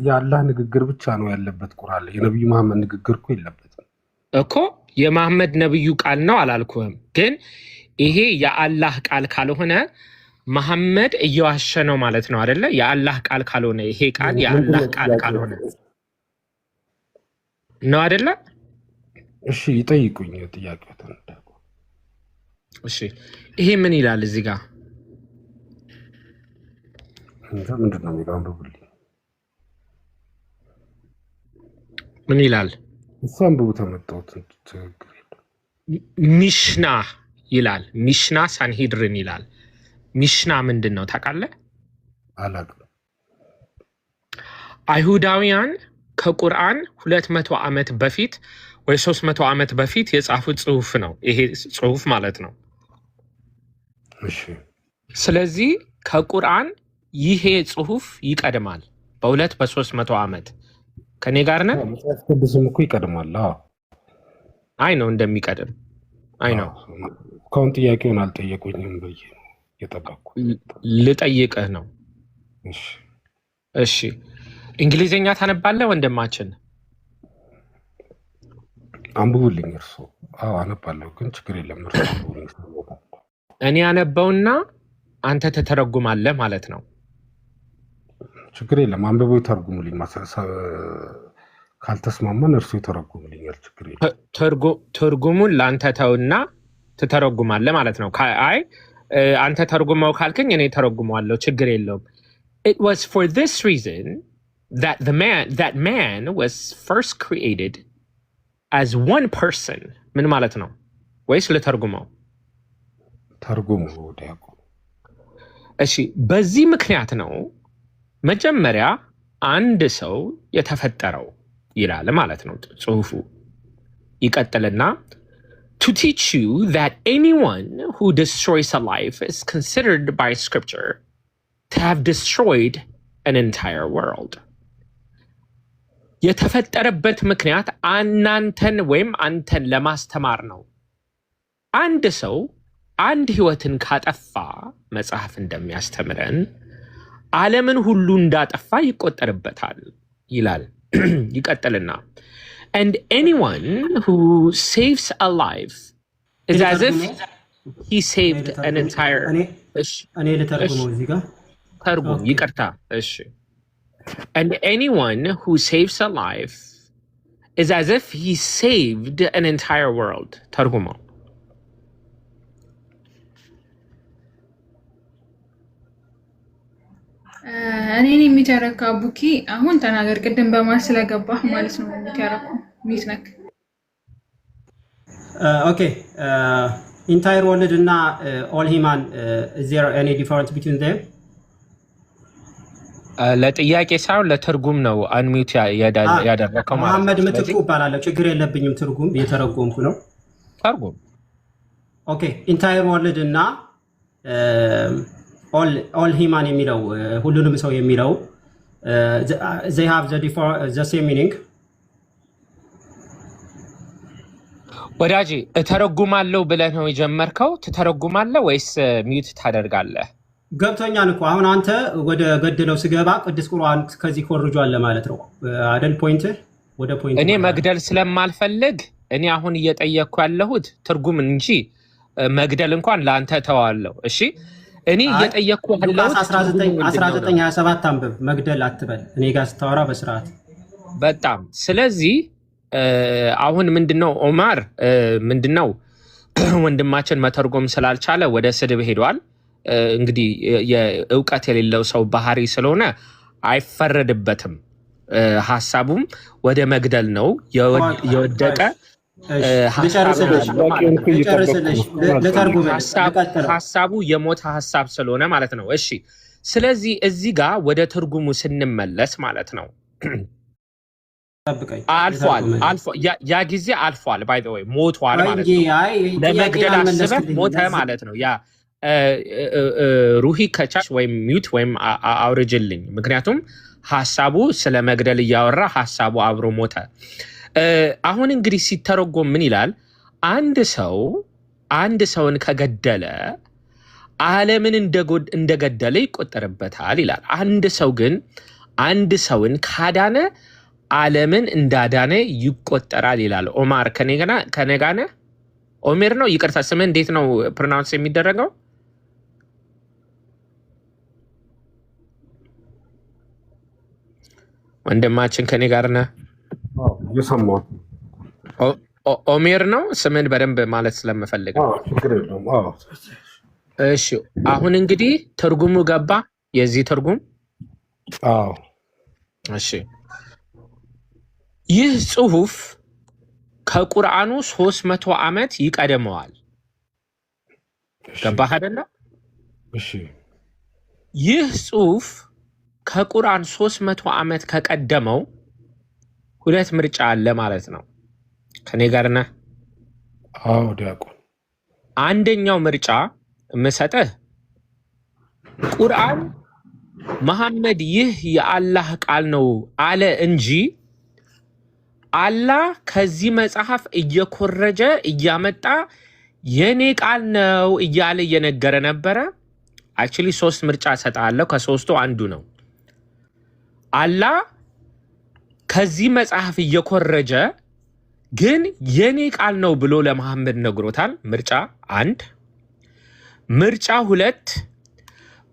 የአላህ ንግግር ብቻ ነው ያለበት ቁርአን ላይ። የነብዩ መሐመድ ንግግር እኮ የለበትም እኮ። የመሐመድ ነብዩ ቃል ነው አላልኩም። ግን ይሄ የአላህ ቃል ካልሆነ መሐመድ እየዋሸ ነው ማለት ነው አይደለ? የአላህ ቃል ካልሆነ ይሄ ቃል የአላህ ቃል ካልሆነ ነው አይደለ? እሺ ይጠይቁኝ ጥያቄዎትን። እሺ ይሄ ምን ይላል እዚህ ጋር? ምንድን ነው የሚለው? አንብቡልኝ። ምን ይላል? እሱ አንብቡ። ተመጣሁት። ሚሽና ይላል። ሚሽና ሳንሂድርን ይላል። ሚሽና ምንድን ነው ታውቃለህ? አላውቅም። አይሁዳውያን ከቁርአን 200 ዓመት በፊት ወይ 300 ዓመት በፊት የጻፉት ጽሁፍ ነው ይሄ ጽሁፍ ማለት ነው። እሺ ስለዚህ ከቁርአን ይሄ ጽሁፍ ይቀድማል በ200-300 ዓመት። ከኔ ጋር ነህ? መጽሐፍ ቅዱስም እኮ ይቀድማል። አይ ነው እንደሚቀድም አይ ነው። እስካሁን ጥያቄውን አልጠየቁኝም ብዬ ነው የጠበቅኩ። ልጠይቅህ ነው። እሺ እንግሊዝኛ ታነባለህ ወንድማችን? አንብቡልኝ እርሱ። አዎ አነባለሁ፣ ግን ችግር የለም እርሱ አንብቡልኝ። እኔ አነበውና አንተ ተተረጉማለህ ማለት ነው። ችግር የለም አንብበው ተርጉሙልኝ። ካልተስማማን እርሱ ይተረጉሙልኛል። ችግር የለም። ትርጉሙን ለአንተ ተውና ትተረጉማለህ ማለት ነው። አይ አንተ ተርጉመው ካልከኝ እኔ ተረጉመዋለሁ፣ ችግር የለውም። It was for this reason that man was first created as one person. ምን ማለት ነው? ወይስ ለተርጉመው? ተርጉሙ ዲያቆን። እሺ በዚህ ምክንያት ነው መጀመሪያ አንድ ሰው የተፈጠረው ይላል ማለት ነው ጽሁፉ። ይቀጥልና to teach you that anyone who destroys a life is considered by scripture to have destroyed an entire world. የተፈጠረበት ምክንያት እናንተን ወይም አንተን ለማስተማር ነው። አንድ ሰው አንድ ህይወትን ካጠፋ መጽሐፍ እንደሚያስተምረን ዓለምን ሁሉ እንዳጠፋ ይቆጠርበታል ይላል። ይቀጥልና and anyone who saves a life is as if he saved an entire እኔ ለተርጉመው እዚህ ጋር ተርጉም ይቅርታ እሺ and anyone who saves a life is as if he saved an entire world ተርጉመው እኔን የሚተረካ ቡኪ አሁን ተናገር ቅድም በማር ስለገባህ ማለት ነው የሚተረኩ ሚስነክ ኦኬ ኢንታየር ወርልድ እና ኦል ሂማን is there any difference between them ለጥያቄ ሳይሆን ለትርጉም ነው አንሚዩት ያደረከው ማለት መሐመድ ምትኩ እባላለሁ ችግር የለብኝም ትርጉም እየተረጎምኩ ነው ተርጉም ኦኬ ኢንታየር ወርልድ እና all human የሚለው ሁሉንም ሰው የሚለው they have the same meaning ወዳጄ እተረጉማለሁ ብለህ ነው የጀመርከው ትተረጉማለህ ወይስ ሚዩት ታደርጋለህ ገብቶኛል እኮ አሁን አንተ ወደ ገደለው ስገባ ቅዱስ ቁርአን ከዚህ ኮርጇል ለማለት ነው አይደል ፖይንት ወደ ፖይንት እኔ መግደል ስለማልፈልግ እኔ አሁን እየጠየቅኩ ያለሁት ትርጉም እንጂ መግደል እንኳን ለአንተ ተዋለሁ እሺ እኔ እየጠየቅኩ ያለሁት 1927 አንብብ መግደል አትበል እኔ ጋር ስታወራ በስርዓት በጣም ስለዚህ አሁን ምንድነው ኦማር ምንድነው ወንድማችን መተርጎም ስላልቻለ ወደ ስድብ ሄዷል እንግዲህ የእውቀት የሌለው ሰው ባህሪ ስለሆነ አይፈረድበትም ሐሳቡም ወደ መግደል ነው የወደቀ ሐሳቡ የሞተ ሐሳብ ስለሆነ ማለት ነው እሺ ስለዚህ እዚህ ጋር ወደ ትርጉሙ ስንመለስ ማለት ነው አልፏል ያ ጊዜ አልፏል ባይ ዘ ወይ ሞቷል ማለት ነው ለመግደል አስበህ ሞተ ማለት ነው ያ ሩሂ ከቻች ወይም ሚዩት ወይም አውርጅልኝ ምክንያቱም ሐሳቡ ስለ መግደል እያወራ ሐሳቡ አብሮ ሞተ አሁን እንግዲህ ሲተረጎም ምን ይላል አንድ ሰውን ከገደለ ዓለምን እንደገደለ ይቆጠርበታል ይላል አንድ ሰው ግን አንድ ሰውን ካዳነ ዓለምን እንዳዳነ ይቆጠራል ይላል ኦማር ከነጋነ ኦሜር ነው ይቅርታ ስምህ እንዴት ነው ፕሮናውንስ የሚደረገው ወንድማችን ከኔ ጋር ነህ የሰማው ኦሜር ነው ስምን በደንብ ማለት ስለምፈልግ እሺ አሁን እንግዲህ ትርጉሙ ገባ የዚህ ትርጉም አዎ እሺ ይህ ጽሁፍ ከቁርአኑ 300 ዓመት ይቀደመዋል ገባህ አይደለ እሺ ይህ ጽሁፍ ከቁርአን 300 ዓመት ከቀደመው ሁለት ምርጫ አለ ማለት ነው ከኔ ጋር ነህ አዎ ዲያቆን አንደኛው ምርጫ መሰጠህ ቁርአን መሐመድ ይህ የአላህ ቃል ነው አለ እንጂ አላህ ከዚህ መጽሐፍ እየኮረጀ እያመጣ የኔ ቃል ነው እያለ እየነገረ ነበረ actually 3 ምርጫ ሰጣለሁ ከሶስቱ አንዱ ነው አላህ ከዚህ መጽሐፍ እየኮረጀ ግን የኔ ቃል ነው ብሎ ለመሐመድ ነግሮታል ምርጫ 1 ምርጫ 2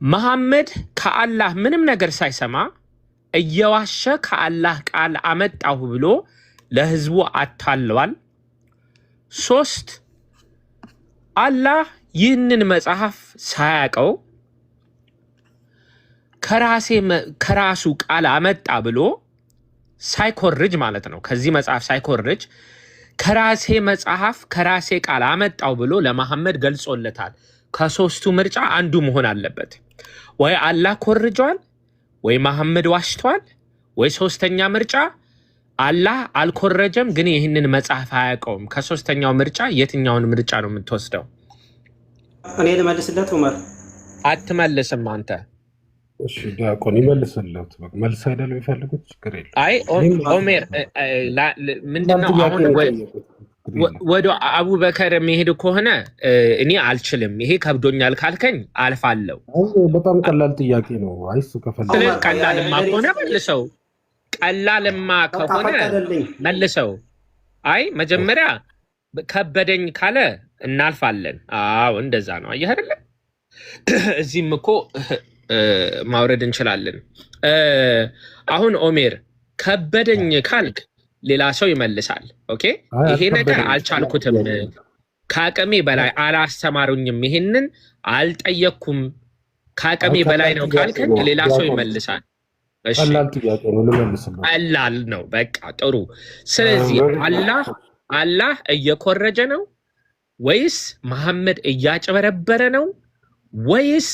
መሐመድ ከአላህ ምንም ነገር ሳይሰማ እየዋሸ ከአላህ ቃል አመጣሁ ብሎ ለህዝቡ አታለዋል 3 አላህ ይህንን መጽሐፍ ሳያቀው ከራሱ ቃል አመጣ ብሎ ሳይኮርጅ ማለት ነው ከዚህ መጽሐፍ ሳይኮርጅ ከራሴ መጽሐፍ ከራሴ ቃል አመጣው ብሎ ለመሐመድ ገልጾለታል ከሶስቱ ምርጫ አንዱ መሆን አለበት ወይ አላህ ኮርጇል ወይ መሐመድ ዋሽቷል ወይ ሶስተኛ ምርጫ አላህ አልኮረጀም፣ ግን ይህንን መጽሐፍ አያውቀውም። ከሶስተኛው ምርጫ የትኛውን ምርጫ ነው የምትወስደው? እኔ ልመልስለት ዑመር? አትመልስም አንተ። እሺ ዲያቆን ይመልስለት። በቃ መልስ አይደለም የሚፈልጉት፣ ችግር የለም። አይ ኦሜር ምንድነው አሁን ወደ አቡበከር የሚሄድ ከሆነ እኔ አልችልም፣ ይሄ ከብዶኛል ካልከኝ አልፋለሁ። በጣም ቀላል ጥያቄ ነው። አይሱ ከፈለገ ቀላልማ ከሆነ መልሰው፣ ቀላልማ ከሆነ መልሰው። አይ መጀመሪያ ከበደኝ ካለ እናልፋለን። አዎ እንደዛ ነው። አየህ አይደለ? እዚህም እኮ ማውረድ እንችላለን። አሁን ኦሜር ከበደኝ ካልክ ሌላ ሰው ይመልሳል። ኦኬ ይሄ ነገር አልቻልኩትም፣ ከአቅሜ በላይ አላስተማሩኝም፣ ይሄንን አልጠየቅኩም፣ ከአቅሜ በላይ ነው ካልከኝ ሌላ ሰው ይመልሳል። እሺ ቀላል ነው። በቃ ጥሩ። ስለዚህ አላህ እየኮረጀ ነው ወይስ መሐመድ እያጭበረበረ ነው ወይስ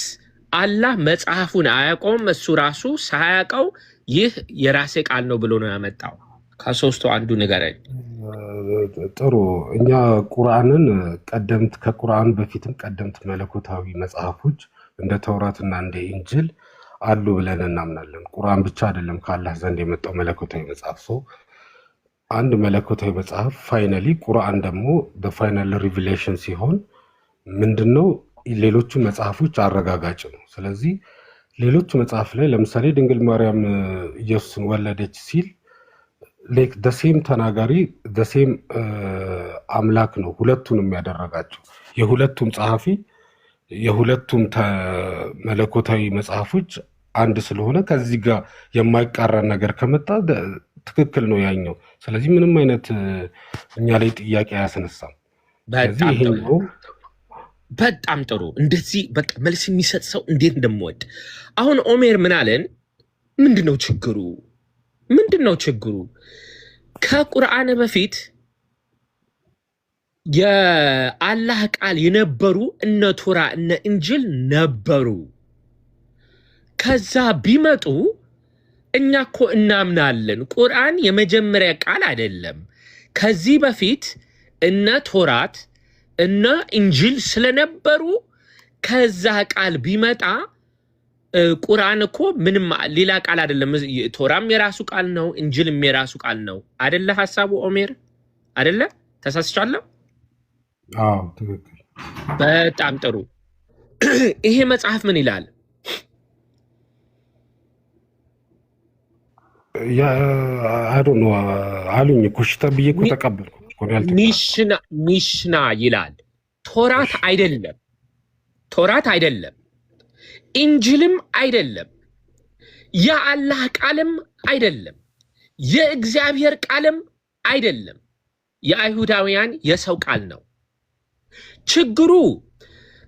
አላህ መጽሐፉን አያውቀውም፣ እሱ ራሱ ሳያውቀው ይህ የራሴ ቃል ነው ብሎ ነው ያመጣው? ከሶስቱ አንዱ ንገረኝ። ጥሩ። እኛ ቁርአንን ከቁርአን በፊትም ቀደምት መለኮታዊ መጽሐፎች እንደ ተውራትና እንደ ኢንጅል አሉ ብለን እናምናለን። ቁርአን ብቻ አይደለም ከአላህ ዘንድ የመጣው መለኮታዊ መጽሐፍ። ሰው አንድ መለኮታዊ መጽሐፍ ፋይናሊ፣ ቁርአን ደግሞ በፋይናል ሪቪሌሽን ሲሆን ምንድነው ሌሎቹ መጽሐፎች አረጋጋጭ ነው። ስለዚህ ሌሎቹ መጽሐፍ ላይ ለምሳሌ ድንግል ማርያም ኢየሱስን ወለደች ሲል ላይክ ደሴም ተናጋሪ ደሴም አምላክ ነው ሁለቱንም ያደረጋቸው። የሁለቱም ጸሐፊ የሁለቱም መለኮታዊ መጽሐፎች አንድ ስለሆነ ከዚህ ጋር የማይቃረን ነገር ከመጣ ትክክል ነው ያኛው። ስለዚህ ምንም አይነት እኛ ላይ ጥያቄ አያስነሳም። በጣም ጥሩ። እንደዚህ በቃ መልስ የሚሰጥ ሰው እንዴት እንደምወድ። አሁን ኦሜር ምን አለን? ምንድነው ችግሩ? ምንድነው ችግሩ? ከቁርአን በፊት የአላህ ቃል የነበሩ እነ ቶራ እነ እንጅል ነበሩ። ከዛ ቢመጡ እኛ እኮ እናምናለን። ቁርአን የመጀመሪያ ቃል አይደለም። ከዚህ በፊት እነ ቶራት እነ እንጅል ስለነበሩ ከዛ ቃል ቢመጣ ቁርአን እኮ ምንም ሌላ ቃል አይደለም። ቶራም የራሱ ቃል ነው፣ እንጅልም የራሱ ቃል ነው። አይደለ ሐሳቡ ኦሜር? አይደለ? ተሳስቻለሁ? አዎ ትክክል። በጣም ጥሩ። ይሄ መጽሐፍ ምን ይላል? አይ ዶንት ኖ አሉኝ እኮ ሽታ ብዬ እኮ ተቀበልኩ። ሚሽና ይላል። ቶራት አይደለም፣ ቶራት አይደለም፣ እንጅልም አይደለም፣ የአላህ ቃልም አይደለም፣ የእግዚአብሔር ቃልም አይደለም። የአይሁዳውያን የሰው ቃል ነው። ችግሩ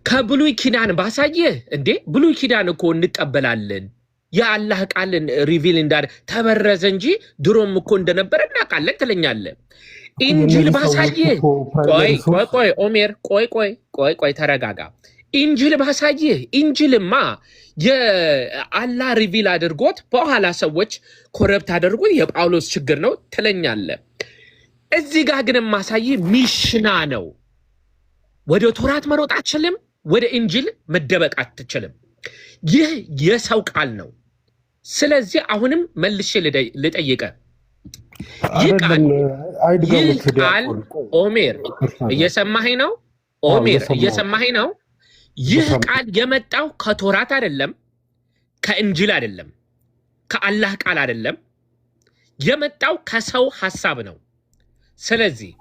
ከብሉይ ኪዳን ባሳየህ እንዴ? ብሉይ ኪዳን እኮ እንቀበላለን። የአላህ ቃልን ሪቪል እንዳለ ተበረዘ እንጂ ድሮም እኮ እንደነበረ እናውቃለን ትለኛለህ። ኢንጅል ባሳየህ ቆይ ኦሜር ቆይ ተረጋጋ። ኢንጅል ባሳየህ፣ ኢንጅልማ የአላህ ሪቪል አድርጎት በኋላ ሰዎች ኮረብት አድርጎት የጳውሎስ ችግር ነው ትለኛለህ። እዚህ ጋር ግን ማሳየህ ሚሽና ነው። ወደ ቶራት መሮጥ አትችልም፣ ወደ ኢንጅል መደበቅ አትችልም። ይህ የሰው ቃል ነው። ስለዚህ አሁንም መልሼ ልጠይቀ ይህ ቃል ኦሜር እየሰማኸኝ ነው? ኦሜር እየሰማኸኝ ነው? ይህ ቃል የመጣው ከቶራት አይደለም፣ ከእንጅል አይደለም፣ ከአላህ ቃል አይደለም። የመጣው ከሰው ሐሳብ ነው። ስለዚህ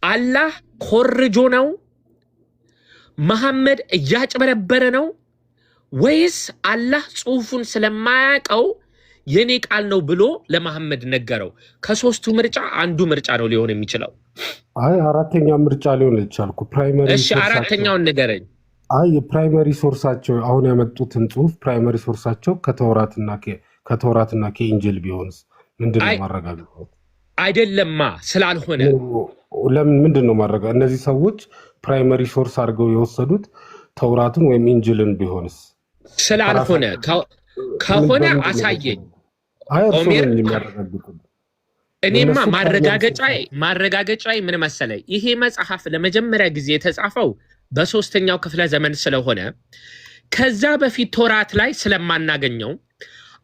አላህ ኮርጆ ነው? መሐመድ እያጭበረበረ ነው? ወይስ አላህ ጽሑፉን ስለማያውቀው የኔ ቃል ነው ብሎ ለመሐመድ ነገረው? ከሶስቱ ምርጫ አንዱ ምርጫ ነው ሊሆን የሚችለው። አይ አራተኛ ምርጫ ሊሆን ይችላል። ፕራይመሪ እሺ አራተኛውን ንገረኝ። አይ የፕራይመሪ ሶርሳቸው አሁን ያመጡትን ጽሑፍ ፕራይመሪ ሶርሳቸው ከተውራትና ከኢንጅል ቢሆንስ ምንድነው ማረጋገጫው? አይደለማ ስላልሆነ ለምን ምንድነው ማረጋገጫ? እነዚህ ሰዎች ፕራይመሪ ሶርስ አድርገው የወሰዱት ተውራትን ወይም ኢንጅልን ቢሆንስ? ስላልሆነ ከሆነ አሳየኝ ኦሜር። እኔማ ማረጋገጫዬ ምን መሰለ? ይሄ መጽሐፍ ለመጀመሪያ ጊዜ የተጻፈው በ3ኛው ክፍለ ዘመን ስለሆነ ከዛ በፊት ቶራት ላይ ስለማናገኘው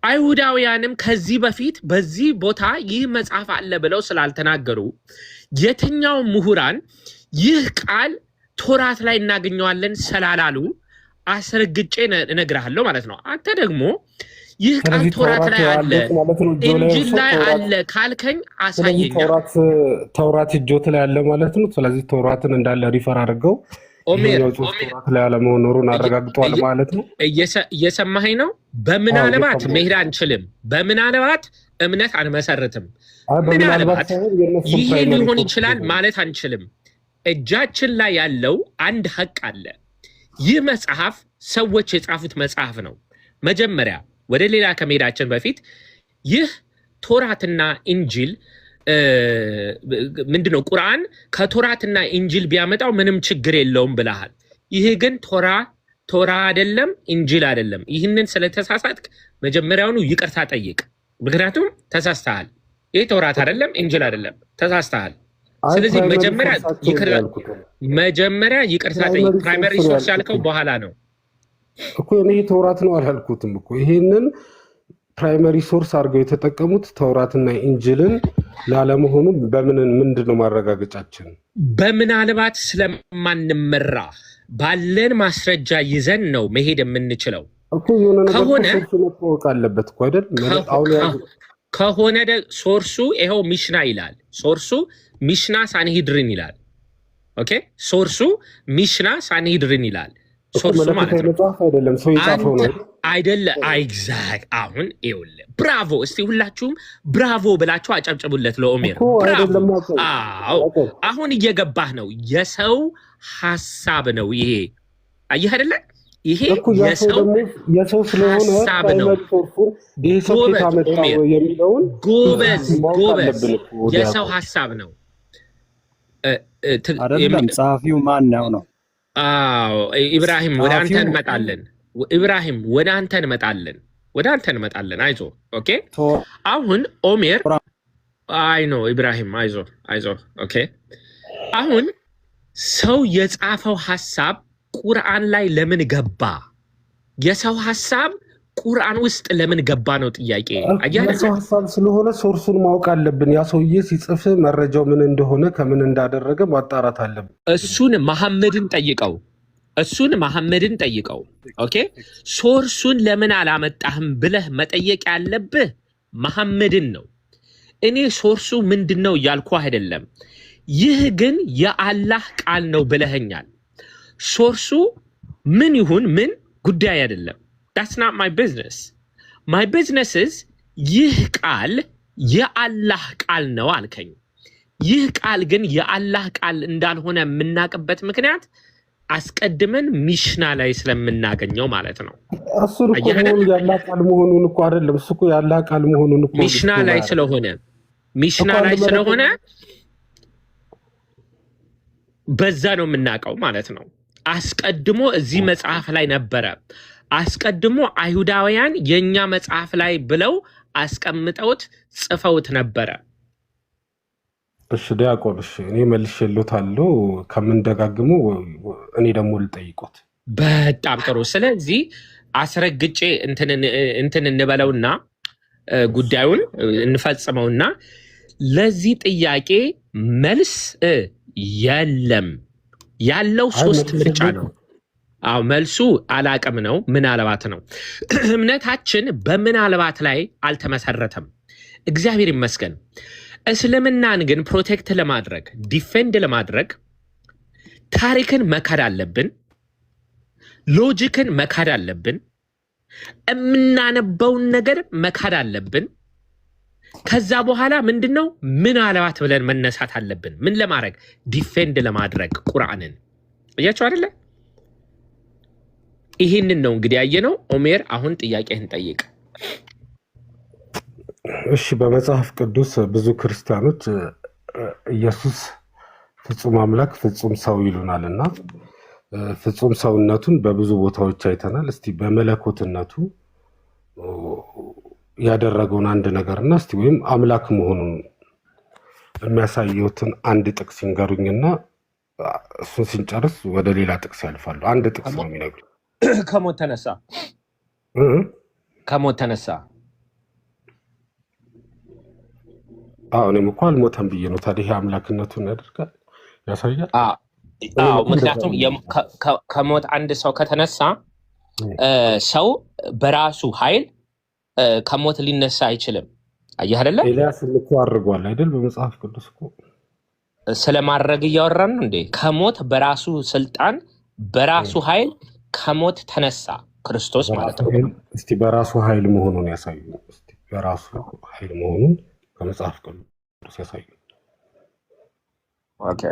አይሁዳውያንም ከዚህ በፊት በዚህ ቦታ ይህ መጽሐፍ አለ ብለው ስላልተናገሩ የትኛው ምሁራን ይህ ቃል ቶራት ላይ እናገኘዋለን ስላላሉ አስረግጬ እነግርሃለሁ ማለት ነው። አንተ ደግሞ ይህ ቃል ቶራት ላይ አለ እንጂል ላይ አለ ካልከኝ አሳየኝ። ተውራት እጆት ላይ አለ ማለት ነው። ስለዚህ ተውራትን እንዳለ ሪፈር አድርገው ኦሜር ተውራት ላይ አለመኖሩን አረጋግጠዋል ማለት ነው። እየሰማኸኝ ነው? በምናልባት መሄድ አንችልም። በምናልባት እምነት አንመሰርትም። ምናልባት ይሄ ሊሆን ይችላል ማለት አንችልም። እጃችን ላይ ያለው አንድ ሐቅ አለ። ይህ መጽሐፍ ሰዎች የጻፉት መጽሐፍ ነው። መጀመሪያ ወደ ሌላ ከመሄዳችን በፊት ይህ ቶራትና ኢንጂል ምንድነው? ቁርአን ከቶራትና ኢንጂል ቢያመጣው ምንም ችግር የለውም ብለሃል። ይህ ግን ቶራ አይደለም፣ ኢንጂል አይደለም። ይህንን ስለተሳሳትክ መጀመሪያውኑ ይቅርታ ጠይቅ። ምክንያቱም ተሳስተሃል። ይህ ቶራት አይደለም፣ ኢንጂል አይደለም፣ ተሳስተሃል። ስለዚህ መጀመሪያ ይቅርታ ጠይቅ። ፕራይመሪ ሶርስ ያልከው በኋላ ነው እኮ። እኔ ተውራት ነው አላልኩትም እኮ። ይሄንን ፕራይመሪ ሶርስ አድርገው የተጠቀሙት ተውራትና ኢንጂልን ላለመሆኑ ምንድነው ማረጋገጫችን? በምናልባት ስለማንመራ ባለን ማስረጃ ይዘን ነው መሄድ የምንችለው እኮ። የሆነ ነገር ሶርስ አለበት እኮ አይደል? ከሆነ ሶርሱ ይሄው ሚሽና ይላል። ሶርሱ ሚሽና ሳንሂድርን ይላል። ኦኬ፣ ሶርሱ ሚሽና ሳንሂድርን ይላል። ሶርሱ ማለት ነው አይደለም፣ ሰው የጻፈው ነው አይደለ? ኤግዛክት። አሁን ይኸውልህ፣ ብራቮ! እስቲ ሁላችሁም ብራቮ ብላችሁ አጨብጭቡለት ለኦሜር። ብራቮ! አዎ፣ አሁን እየገባህ ነው። የሰው ሐሳብ ነው ይሄ። አየህ አይደለ? ይሄ የሰው ስለሆነ ሐሳብ ነው። ጎበዝ፣ የሰው ሐሳብ ነው። አይደለም ጸሐፊው ማን ነው? አዎ ኢብራሂም ወደ አንተ እንመጣለን። አይዞ። ኦኬ፣ አሁን ኦሜር አይኖ ኢብራሂም አይዞ። ኦኬ፣ አሁን ሰው የጻፈው ሐሳብ ቁርአን ላይ ለምን ገባ? የሰው ሐሳብ ቁርአን ውስጥ ለምን ገባ ነው ጥያቄ። የሰው ሐሳብ ስለሆነ ሶርሱን ማወቅ አለብን። ያ ሰውዬ ሲጽፍ መረጃው ምን እንደሆነ ከምን እንዳደረገ ማጣራት አለብን። እሱን መሐመድን ጠይቀው። ኦኬ፣ ሶርሱን ለምን አላመጣህም ብለህ መጠየቅ ያለብህ መሐመድን ነው። እኔ ሶርሱ ምንድነው እያልኩ አይደለም። ይህ ግን የአላህ ቃል ነው ብለኸኛል። ሶርሱ ምን ይሁን ምን ጉዳይ አይደለም። That's not my business. My business is ይህ ቃል የአላህ ቃል ነው አልከኝ። ይህ ቃል ግን የአላህ ቃል እንዳልሆነ የምናውቅበት ምክንያት አስቀድመን ሚሽና ላይ ስለምናገኘው ማለት ነው። እሱ እኮ የአላህ ቃል መሆኑን እኮ አይደለም። እሱ እኮ የአላህ ቃል መሆኑን እኮ ሚሽና ላይ ስለሆነ በዛ ነው የምናውቀው ማለት ነው። አስቀድሞ እዚህ መጽሐፍ ላይ ነበረ። አስቀድሞ አይሁዳውያን የኛ መጽሐፍ ላይ ብለው አስቀምጠውት ጽፈውት ነበረ። እሺ ዲያቆን፣ እኔ መልሼልዎታለሁ። ከምንደጋግመው እኔ ደግሞ ልጠይቆት። በጣም ጥሩ። ስለዚህ አስረግጬ እንትን እንበለውና ጉዳዩን እንፈጽመውና ለዚህ ጥያቄ መልስ የለም። ያለው 3 ምርጫ ነው። አዎ መልሱ አላቅም ነው፣ ምናልባት ነው። እምነታችን በምናልባት ላይ አልተመሰረተም። እግዚአብሔር ይመስገን። እስልምናን ግን ፕሮቴክት ለማድረግ ዲፌንድ ለማድረግ ታሪክን መካድ አለብን፣ ሎጂክን መካድ አለብን፣ የምናነበውን ነገር መካድ አለብን። ከዛ በኋላ ምንድነው ምናልባት ብለን መነሳት አለብን። ምን ለማድረግ? ዲፌንድ ለማድረግ ቁርአንን። እያቸው አይደለ? ይህንን ነው እንግዲህ ያየነው። ኦሜር አሁን ጥያቄህን ጠይቅ። እሺ፣ በመጽሐፍ ቅዱስ ብዙ ክርስቲያኖች ኢየሱስ ፍጹም አምላክ ፍጹም ሰው ይሉናል እና ፍጹም ሰውነቱን በብዙ ቦታዎች አይተናል። እስቲ በመለኮትነቱ ያደረገውን አንድ ነገርና እስቲ ወይም አምላክ መሆኑን የሚያሳዩትን አንድ ጥቅስ ይንገሩኝና እሱን ሲንጨርስ ወደ ሌላ ጥቅስ ያልፋሉ። አንድ ጥቅስ ነው የሚነግሩኝ። ከሞት ተነሳ ከሞት ተነሳ። እኔም እኮ አልሞተም ብዬ ነው። ታዲያ አምላክነቱን ያደርጋል ያሳያል። ምክንያቱም ከሞት አንድ ሰው ከተነሳ ሰው በራሱ ኃይል ከሞት ሊነሳ አይችልም። አየህ አይደለ? ኤልያስ ልኮ አድርጓል አይደል? በመጽሐፍ ቅዱስ እኮ ስለማድረግ እያወራን ነው እንዴ? ከሞት በራሱ ስልጣን በራሱ ኃይል ከሞት ተነሳ ክርስቶስ ማለት ነው። እስቲ በራሱ ኃይል መሆኑን ያሳዩ። እስቲ በራሱ ኃይል መሆኑን ከመጽሐፍ ቅዱስ ያሳዩ። ኦኬ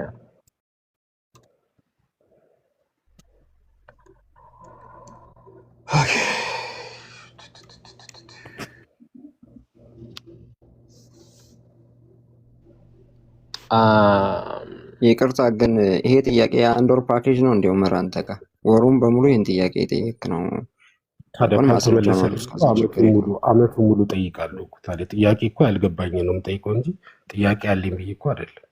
ይቅርታ ግን ይሄ ጥያቄ የአንድ ወር ፓኬጅ ነው እንዲያው አንተ ጋር ወሩም በሙሉ ይህን ጥያቄ ጠየቅ ነው። ታዲያ አመቱ ሙሉ ጠይቃለሁ። ታዲያ ጥያቄ እኮ ያልገባኝ ነው የምጠይቀው እንጂ ጥያቄ ያለኝ ብዬ እኮ አይደለም።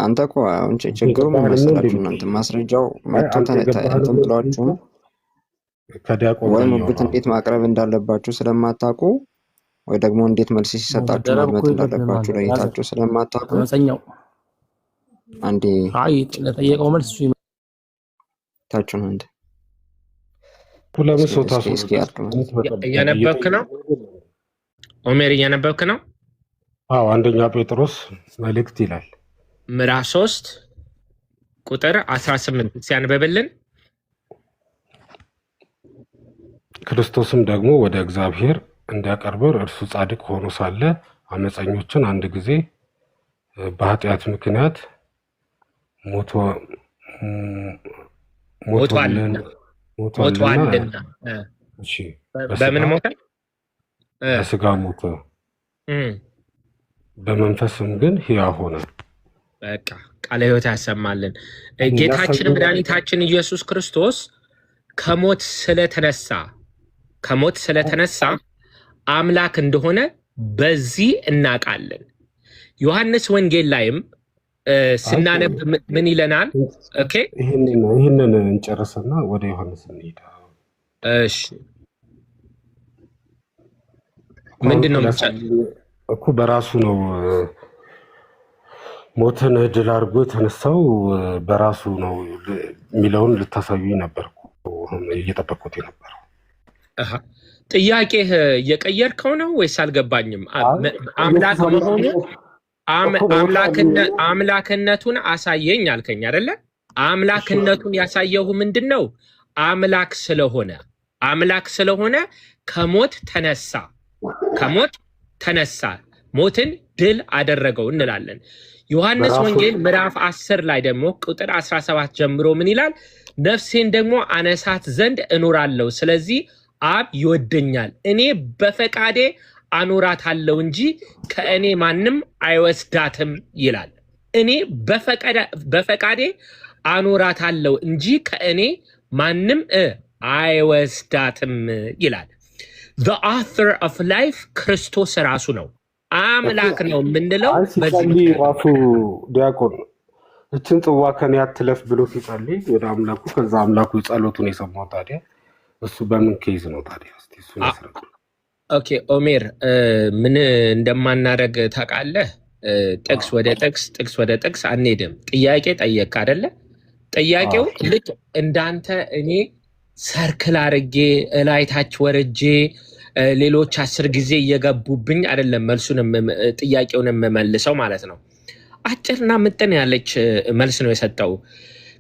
አንተ እኮ አሁን ችግሩ ምን መሰላችሁ? እናንተ ማስረጃው መጥቶ እንትን ብሏችሁ ወይ ሙግት እንዴት ማቅረብ እንዳለባችሁ ስለማታውቁ ወይ ደግሞ እንዴት መልስ ሲሰጣችሁ ማድመጥ እንዳለባችሁ ለይታችሁ ስለማታውቁ አንዴ ለጠየቀው መልስ ታችሁ ነው። እንዴ እያነበብክ ነው ኦሜር? እያነበብክ ነው? አንደኛ ጴጥሮስ መልእክት ይላል ምዕራፍ 3 ቁጥር 18 ሲያንበብልን ክርስቶስም ደግሞ ወደ እግዚአብሔር እንዲያቀርበው እርሱ ጻድቅ ሆኖ ሳለ አመፀኞችን አንድ ጊዜ በኃጢአት ምክንያት ሞቷልና በምን ሞተ? በስጋ ሞተ፣ በመንፈስም ግን ሕያው ሆነ። በቃ ቃለ ሕይወት ያሰማልን። ጌታችን መድኃኒታችን ኢየሱስ ክርስቶስ ከሞት ስለተነሳ አምላክ እንደሆነ በዚህ እናውቃለን። ዮሐንስ ወንጌል ላይም ስናነብ ምን ይለናል? ኦኬ ይህንን እንጨርስና ወደ ዮሐንስ እንሄድ። እሺ ምንድነው እኮ በራሱ ነው ሞትን ድል አድርጎ የተነሳው በራሱ ነው የሚለውን ልታሳዩኝ ነበርኩ እየጠበቅኩት የነበረው። ጥያቄህ እየቀየርከው ነው ወይስ አልገባኝም? አምላክ መሆኑ አምላክነቱን አሳየኝ አልከኝ አይደለ? አምላክነቱን ያሳየሁ ምንድን ነው? አምላክ ስለሆነ ከሞት ተነሳ፣ ሞትን ድል አደረገው እንላለን። ዮሐንስ ወንጌል ምዕራፍ 10 ላይ ደግሞ ቁጥር 17 ጀምሮ ምን ይላል? ነፍሴን ደግሞ አነሳት ዘንድ እኖራለሁ፣ ስለዚህ አብ ይወደኛል፣ እኔ በፈቃዴ አኖራታለሁ እንጂ ከእኔ ማንም አይወስዳትም ይላል። እኔ በፈቃዴ አኖራታለሁ እንጂ ከእኔ ማንም አይወስዳትም ይላል። The author of life ክርስቶስ ራሱ ነው። አምላክ ነው የምንለው በዚህ ራሱ ዲያቆን እችን ጽዋ ከኔ አትለፍ ብሎ ሲጸልይ ወደ አምላኩ፣ ከዛ አምላኩ ጸሎቱን የሰማው ታዲያ እሱ በምን ኬዝ ነው ታዲያ? እስቲ እሱ ያስረዱ። ኦኬ ኦሜር ምን እንደማናደርግ ታውቃለህ? ጥቅስ ወደ ጥቅስ አንሄድም። ጥያቄ ጠየቅ አይደለ? ጥያቄው ልክ እንዳንተ እኔ ሰርክል አድርጌ እላይታች ወርጄ ሌሎች 10 ጊዜ እየገቡብኝ አይደለም ጥያቄውን የምመልሰው ማለት ነው። አጭርና ምጥን ያለች መልስ ነው የሰጠው።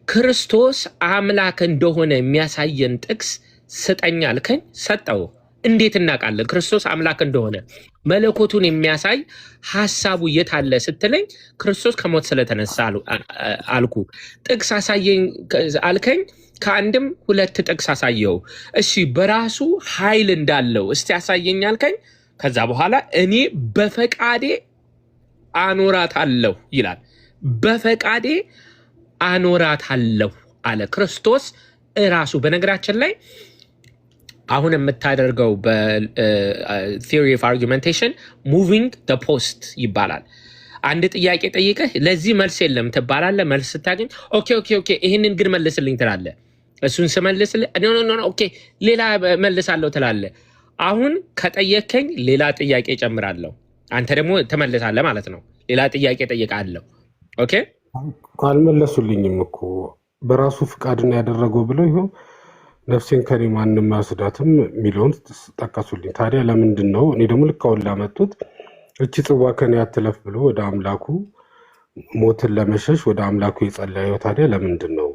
ክርስቶስ አምላክ እንደሆነ የሚያሳየን ጥቅስ ስጠኝ አልከኝ፣ ሰጠው። እንዴት እናውቃለን ክርስቶስ አምላክ እንደሆነ? መለኮቱን የሚያሳይ ሐሳቡ የት አለ ስትለኝ ክርስቶስ ከሞት ስለተነሳ አልኩ። ጥቅስ አሳየኝ አልከኝ፣ ከአንድም 2 ጥቅስ አሳየው። እሺ በራሱ ኃይል እንዳለው እስቲ አሳየኝ አልከኝ። ከዛ በኋላ እኔ በፈቃዴ አኖራታለሁ ይላል። በፈቃዴ አኖራታለሁ አለ ክርስቶስ ራሱ። በነገራችን ላይ አሁን የምታደርገው በቲዮሪ ኦፍ አርጊመንቴሽን ሙቪንግ ደ ፖስት ይባላል። አንድ ጥያቄ ጠይቀህ ለዚህ መልስ የለም ትባላለህ። መልስ ስታገኝ ኦኬ ይሄንን ግን መልስልኝ ትላለህ። እሱን ስመልስልህ ኖ ኦኬ ሌላ መልሳለሁ ትላለህ። አሁን ከጠየከኝ ሌላ ጥያቄ ጨምራለሁ፣ አንተ ደግሞ ትመልሳለህ ማለት ነው። ሌላ ጥያቄ ጠይቃለሁ። ኦኬ አልመለሱልኝም እኮ በራሱ ፍቃድና ያደረገው ብለው ይኸው ነፍሴን ከኔ ማንም አያስዳትም የሚለውን ጠቀሱልኝ። ታዲያ ለምንድን ነው እኔ ደግሞ ልካውን ላመጡት እቺ ጽዋ ከኔ አትለፍ ብሎ ወደ አምላኩ ሞትን ለመሸሽ ወደ አምላኩ የጸለየው ታዲያ ለምንድን ነው?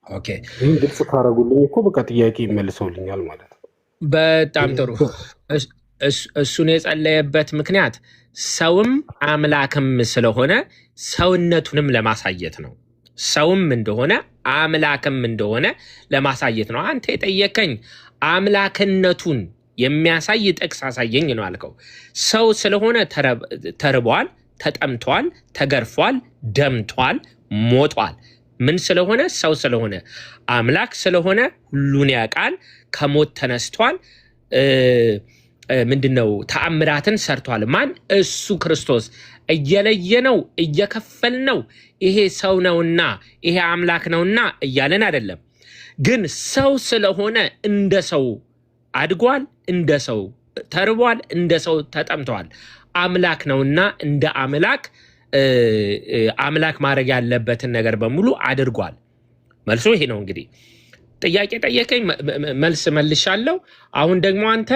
ኦኬ ይህን ግልጽ ካረጉልኝ እኮ በቃ ጥያቄ ይመልሰውልኛል ማለት ነው። በጣም ጥሩ። እሱን የጸለየበት ምክንያት ሰውም አምላክም ስለሆነ ሰውነቱንም ለማሳየት ነው። ሰውም እንደሆነ አምላክም እንደሆነ ለማሳየት ነው። አንተ የጠየከኝ አምላክነቱን የሚያሳይ ጥቅስ አሳየኝ ነው አልከው። ሰው ስለሆነ ተርቧል፣ ተጠምቷል፣ ተገርፏል፣ ደምቷል፣ ሞቷል። ምን ስለሆነ? ሰው ስለሆነ። አምላክ ስለሆነ ሁሉን ያውቃል፣ ከሞት ተነስቷል። ምንድነው? ተአምራትን ሰርቷል። ማን? እሱ ክርስቶስ። እየለየነው እየከፈልነው ይሄ ሰው ነውና ይሄ አምላክ ነውና እያለን አይደለም። ግን ሰው ስለሆነ እንደ ሰው አድጓል፣ እንደ ሰው ተርቧል፣ እንደ ሰው ተጠምቷል። አምላክ ነውና እንደ አምላክ ማድረግ ያለበትን ነገር በሙሉ አድርጓል። መልሶ ይሄ ነው። እንግዲህ ጥያቄ ጠየቀኝ፣ መልስ መልሻለሁ። አሁን ደግሞ አንተ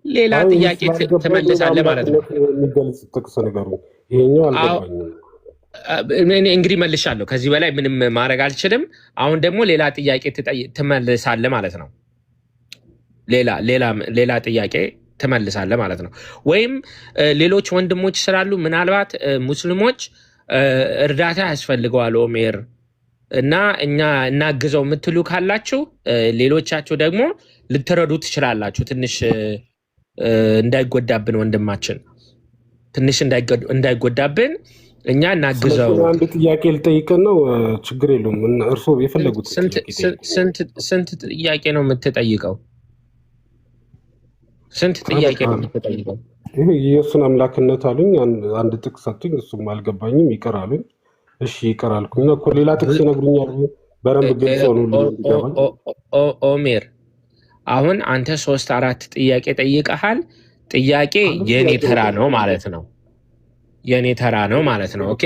ሌላ ጥያቄ ትመልሳለህ ማለት ነው። የሚገልጽ ጥቅስ ነገሩ ይሄኛው አልገባኝም። እንግዲህ መልሻለሁ። ከዚህ በላይ ምንም ማድረግ አልችልም። አሁን ደግሞ ሌላ ጥያቄ ትመልሳለህ ማለት ነው። ሌላ ጥያቄ ትመልሳለህ ማለት ነው። ወይም ሌሎች ወንድሞች ስላሉ ምናልባት ሙስሊሞች እርዳታ ያስፈልገዋል ኦሜር እና እኛ እናግዘው የምትሉ ካላችሁ ሌሎቻችሁ ደግሞ ልትረዱ ትችላላችሁ። ትንሽ እንዳይጎዳብን ወንድማችን ትንሽ እንዳይጎዳብን እኛ እናግዘው። አንድ ጥያቄ ልጠይቅህ ነው። ችግር የለውም። እርስዎ የፈለጉት ስንት ጥያቄ ነው የምትጠይቀው? ስንት ጥያቄ ነው የምትጠይቀው? ይሄ የኢየሱስን አምላክነት አሉኝ። አንድ ጥቅስ ሰጡኝ፣ እሱም አልገባኝም። ይቅር አሉኝ። እሺ ይቅር አልኩኝ እኮ ሌላ ጥቅስ ይነግሩኛል። በደንብ ግልጽ ሆኖ ኦሜር አሁን አንተ 3-4 ጥያቄ ጠይቀሃል። ጥያቄ የኔ ተራ ነው ማለት ነው። የኔ ተራ ነው ማለት ነው። ኦኬ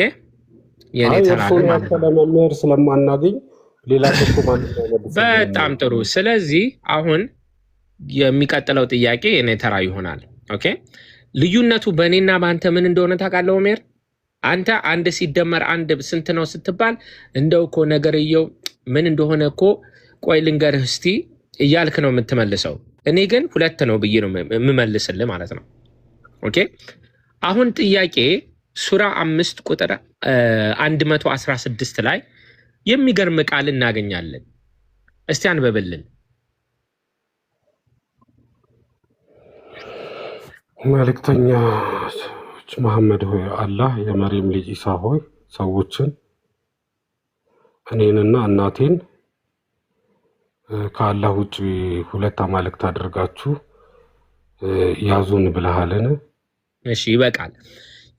የኔ ተራ ነው ማለት ነው። ለመምህር ስለማናገኝ ሌላ ጥቅስ ማለት ነው። በጣም ጥሩ። ስለዚህ አሁን የሚቀጥለው ጥያቄ የኔ ተራ ይሆናል። ኦኬ ልዩነቱ በእኔና በአንተ ምን እንደሆነ ታውቃለህ ኦሜር? አንተ 1 ሲደመር 1 ስንት ነው ስትባል እንደው እኮ ነገርየው ምን እንደሆነ እኮ ቆይ ልንገርህ እስቲ እያልክ ነው የምትመልሰው። እኔ ግን 2 ነው ብዬ ነው የምመልስልህ ማለት ነው። ኦኬ አሁን ጥያቄ ሱራ 5 ቁጥር 116 ላይ የሚገርም ቃል እናገኛለን። እስቲ አንበብልን። መልእክተኛ መሐመድ ሆይ አላህ የመርየም ልጅ ኢሳ ሆይ ሰዎችን እኔንና እናቴን ከአላህ ውጭ 2 አማልክት አድርጋችሁ ያዙን ብለሃልን? እሺ ይበቃል።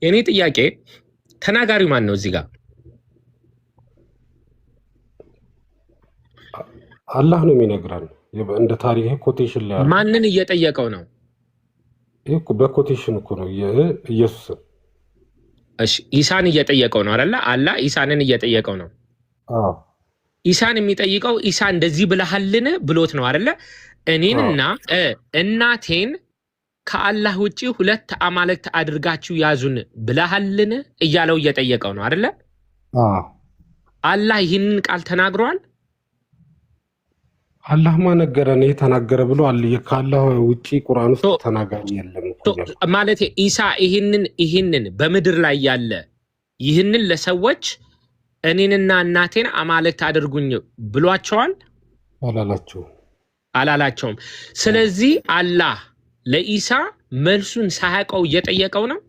የኔ ጥያቄ ተናጋሪው ማን ነው እዚህ ጋር? አላህ ነው የሚነግረን። እንደ ታሪክ ኮቴሽን ላይ ማንን እየጠየቀው ነው? ይሄ በኮቴሽን እኮ ነው ኢየሱስን። እሺ ኢሳን እየጠየቀው ነው አይደለ? አላህ ኢሳንን እየጠየቀው ነው። አዎ ኢሳን የሚጠይቀው ኢሳ እንደዚህ ብለሃልን ብሎት ነው አይደለ? እኔንና እናቴን ከአላህ ውጪ 2 አማልክት አድርጋችሁ ያዙን ብለሃልን እያለው እየጠየቀው ነው አይደለ? አላህ ይህንን ቃል ተናግሯል? አላህ ማነገረን ተናገረ ብሎ ከአላህ ውጪ ቁርአን ውስጥ ተናጋሪ የለም ማለት ኢሳ ይህንን በምድር ላይ ያለ ይህንን ለሰዎች እኔንና እናቴን አማልክት አድርጉኝ ብሏቸዋል? አላላቸውም። ስለዚህ አላህ ለኢሳ መልሱን ሳያውቀው እየጠየቀው ነው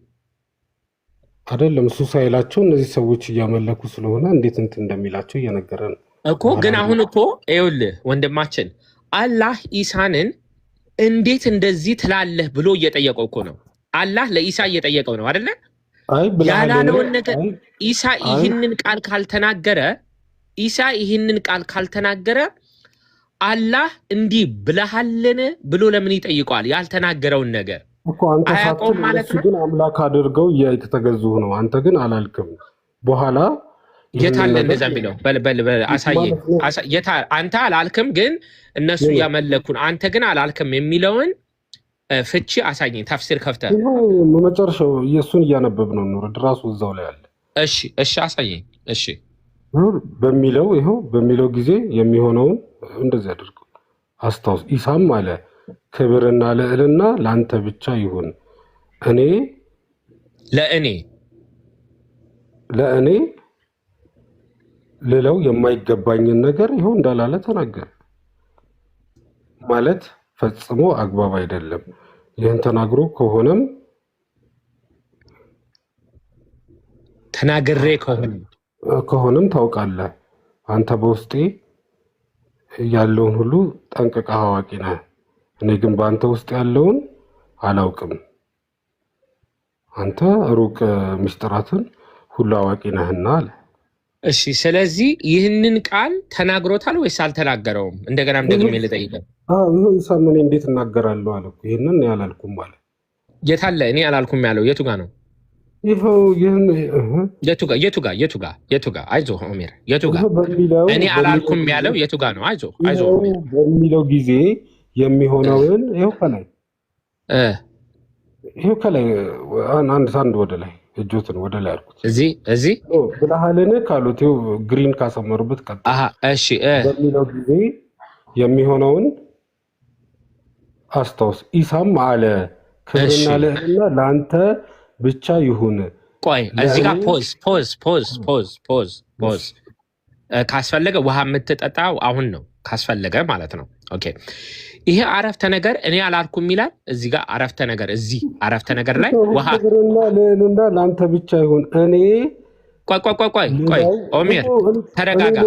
አይደለም? እሱ ሳይላቸው እነዚህ ሰዎች እያመለኩ ስለሆነ እንዴት እንደሚላቸው እየነገረ ነው እኮ። ግን አሁን እኮ ይኸውልህ ወንድማችን አላህ ኢሳንን እንዴት እንደዚህ ትላለህ ብሎ እየጠየቀው እኮ ነው። አላህ ለኢሳ እየጠየቀው ነው አይደለ? ያላለውን ነገር ኢሳ ይህንን ቃል ካልተናገረ አላህ እንዲህ ብለሃልን ብሎ ለምን ይጠይቀዋል? ያልተናገረውን ነገር እኮ አንተ አያውቀውም ማለት ነው። ግን አምላክ አድርገው እየተገዙ ነው። አንተ ግን አላልክም። በኋላ የታለ እንደዛ ቢለው በል አሳየኝ። አንተ አላልክም ግን እነሱ ያመለኩን፣ አንተ ግን አላልክም የሚለውን ፍቺ አሳየኝ። ተፍሲር ከፍተህ መጨረሻው ኢየሱስን እያነበብ ነው ነው ራሱ እዛው ላይ አለ። እሺ አሳየኝ። እሺ በሚለው ጊዜ የሚሆነውን እንደዚህ አድርገው አስታውስ። ኢሳም አለ ክብርና ልዕልና ለአንተ ብቻ ይሁን፣ እኔ ለእኔ ልለው የማይገባኝን ነገር ይኸው እንዳላለ ተናገረ። ማለት ፈጽሞ አግባብ አይደለም። ይህን ተናግሮ ከሆነም ታውቃለህ፣ አንተ በውስጤ ያለውን ሁሉ ጠንቅቀህ አዋቂ ነህ። እኔ ግን በአንተ ውስጥ ያለውን አላውቅም። አንተ ሩቅ ምስጢራትን ሁሉ አዋቂ ነህና አለ። እሺ፣ ስለዚህ ይህንን ቃል ተናግሮታል ወይስ አልተናገረውም? እንደገናም ደግሜ ልጠይቀህ። ይኸው ኢሳ ምን እንዴት እናገራለሁ አለ። ይህንን ያላልኩም አለ። የታለ እኔ አላልኩም ያለው? የቱ ጋ ነው? ይኸው የቱ ጋ? አይዞህ ኦሜር፣ የቱ ጋ እኔ አላልኩም ያለው? የቱ ጋ ነው? አይዞህ ኦሜር በሚለው ጊዜ የሚሆነውን ይኸው ከላይ አንድ ወደ ላይ እጆትን ወደ ላይ አድርጉት። እዚህ ብለሃልን ካሉት ግሪን ካሰመሩበት ቀጥ። እሺ በሚለው ጊዜ የሚሆነውን አስታውስ። ኢሳም አለ ክብርና ልዕልና ለአንተ ብቻ ይሁን። ቆይ እዚህ ጋር ፖዝ ካስፈለገ ውሃ የምትጠጣው አሁን ነው ካስፈለገ ማለት ነው። ኦኬ ይሄ አረፍተ ነገር እኔ አላልኩም ይላል። እዚህ ጋር አረፍተ ነገር ላይ ውሃ ክብርና ልዕልና ለአንተ ብቻ ይሁን። እኔ ቆይ ኦሜር ተረጋጋ።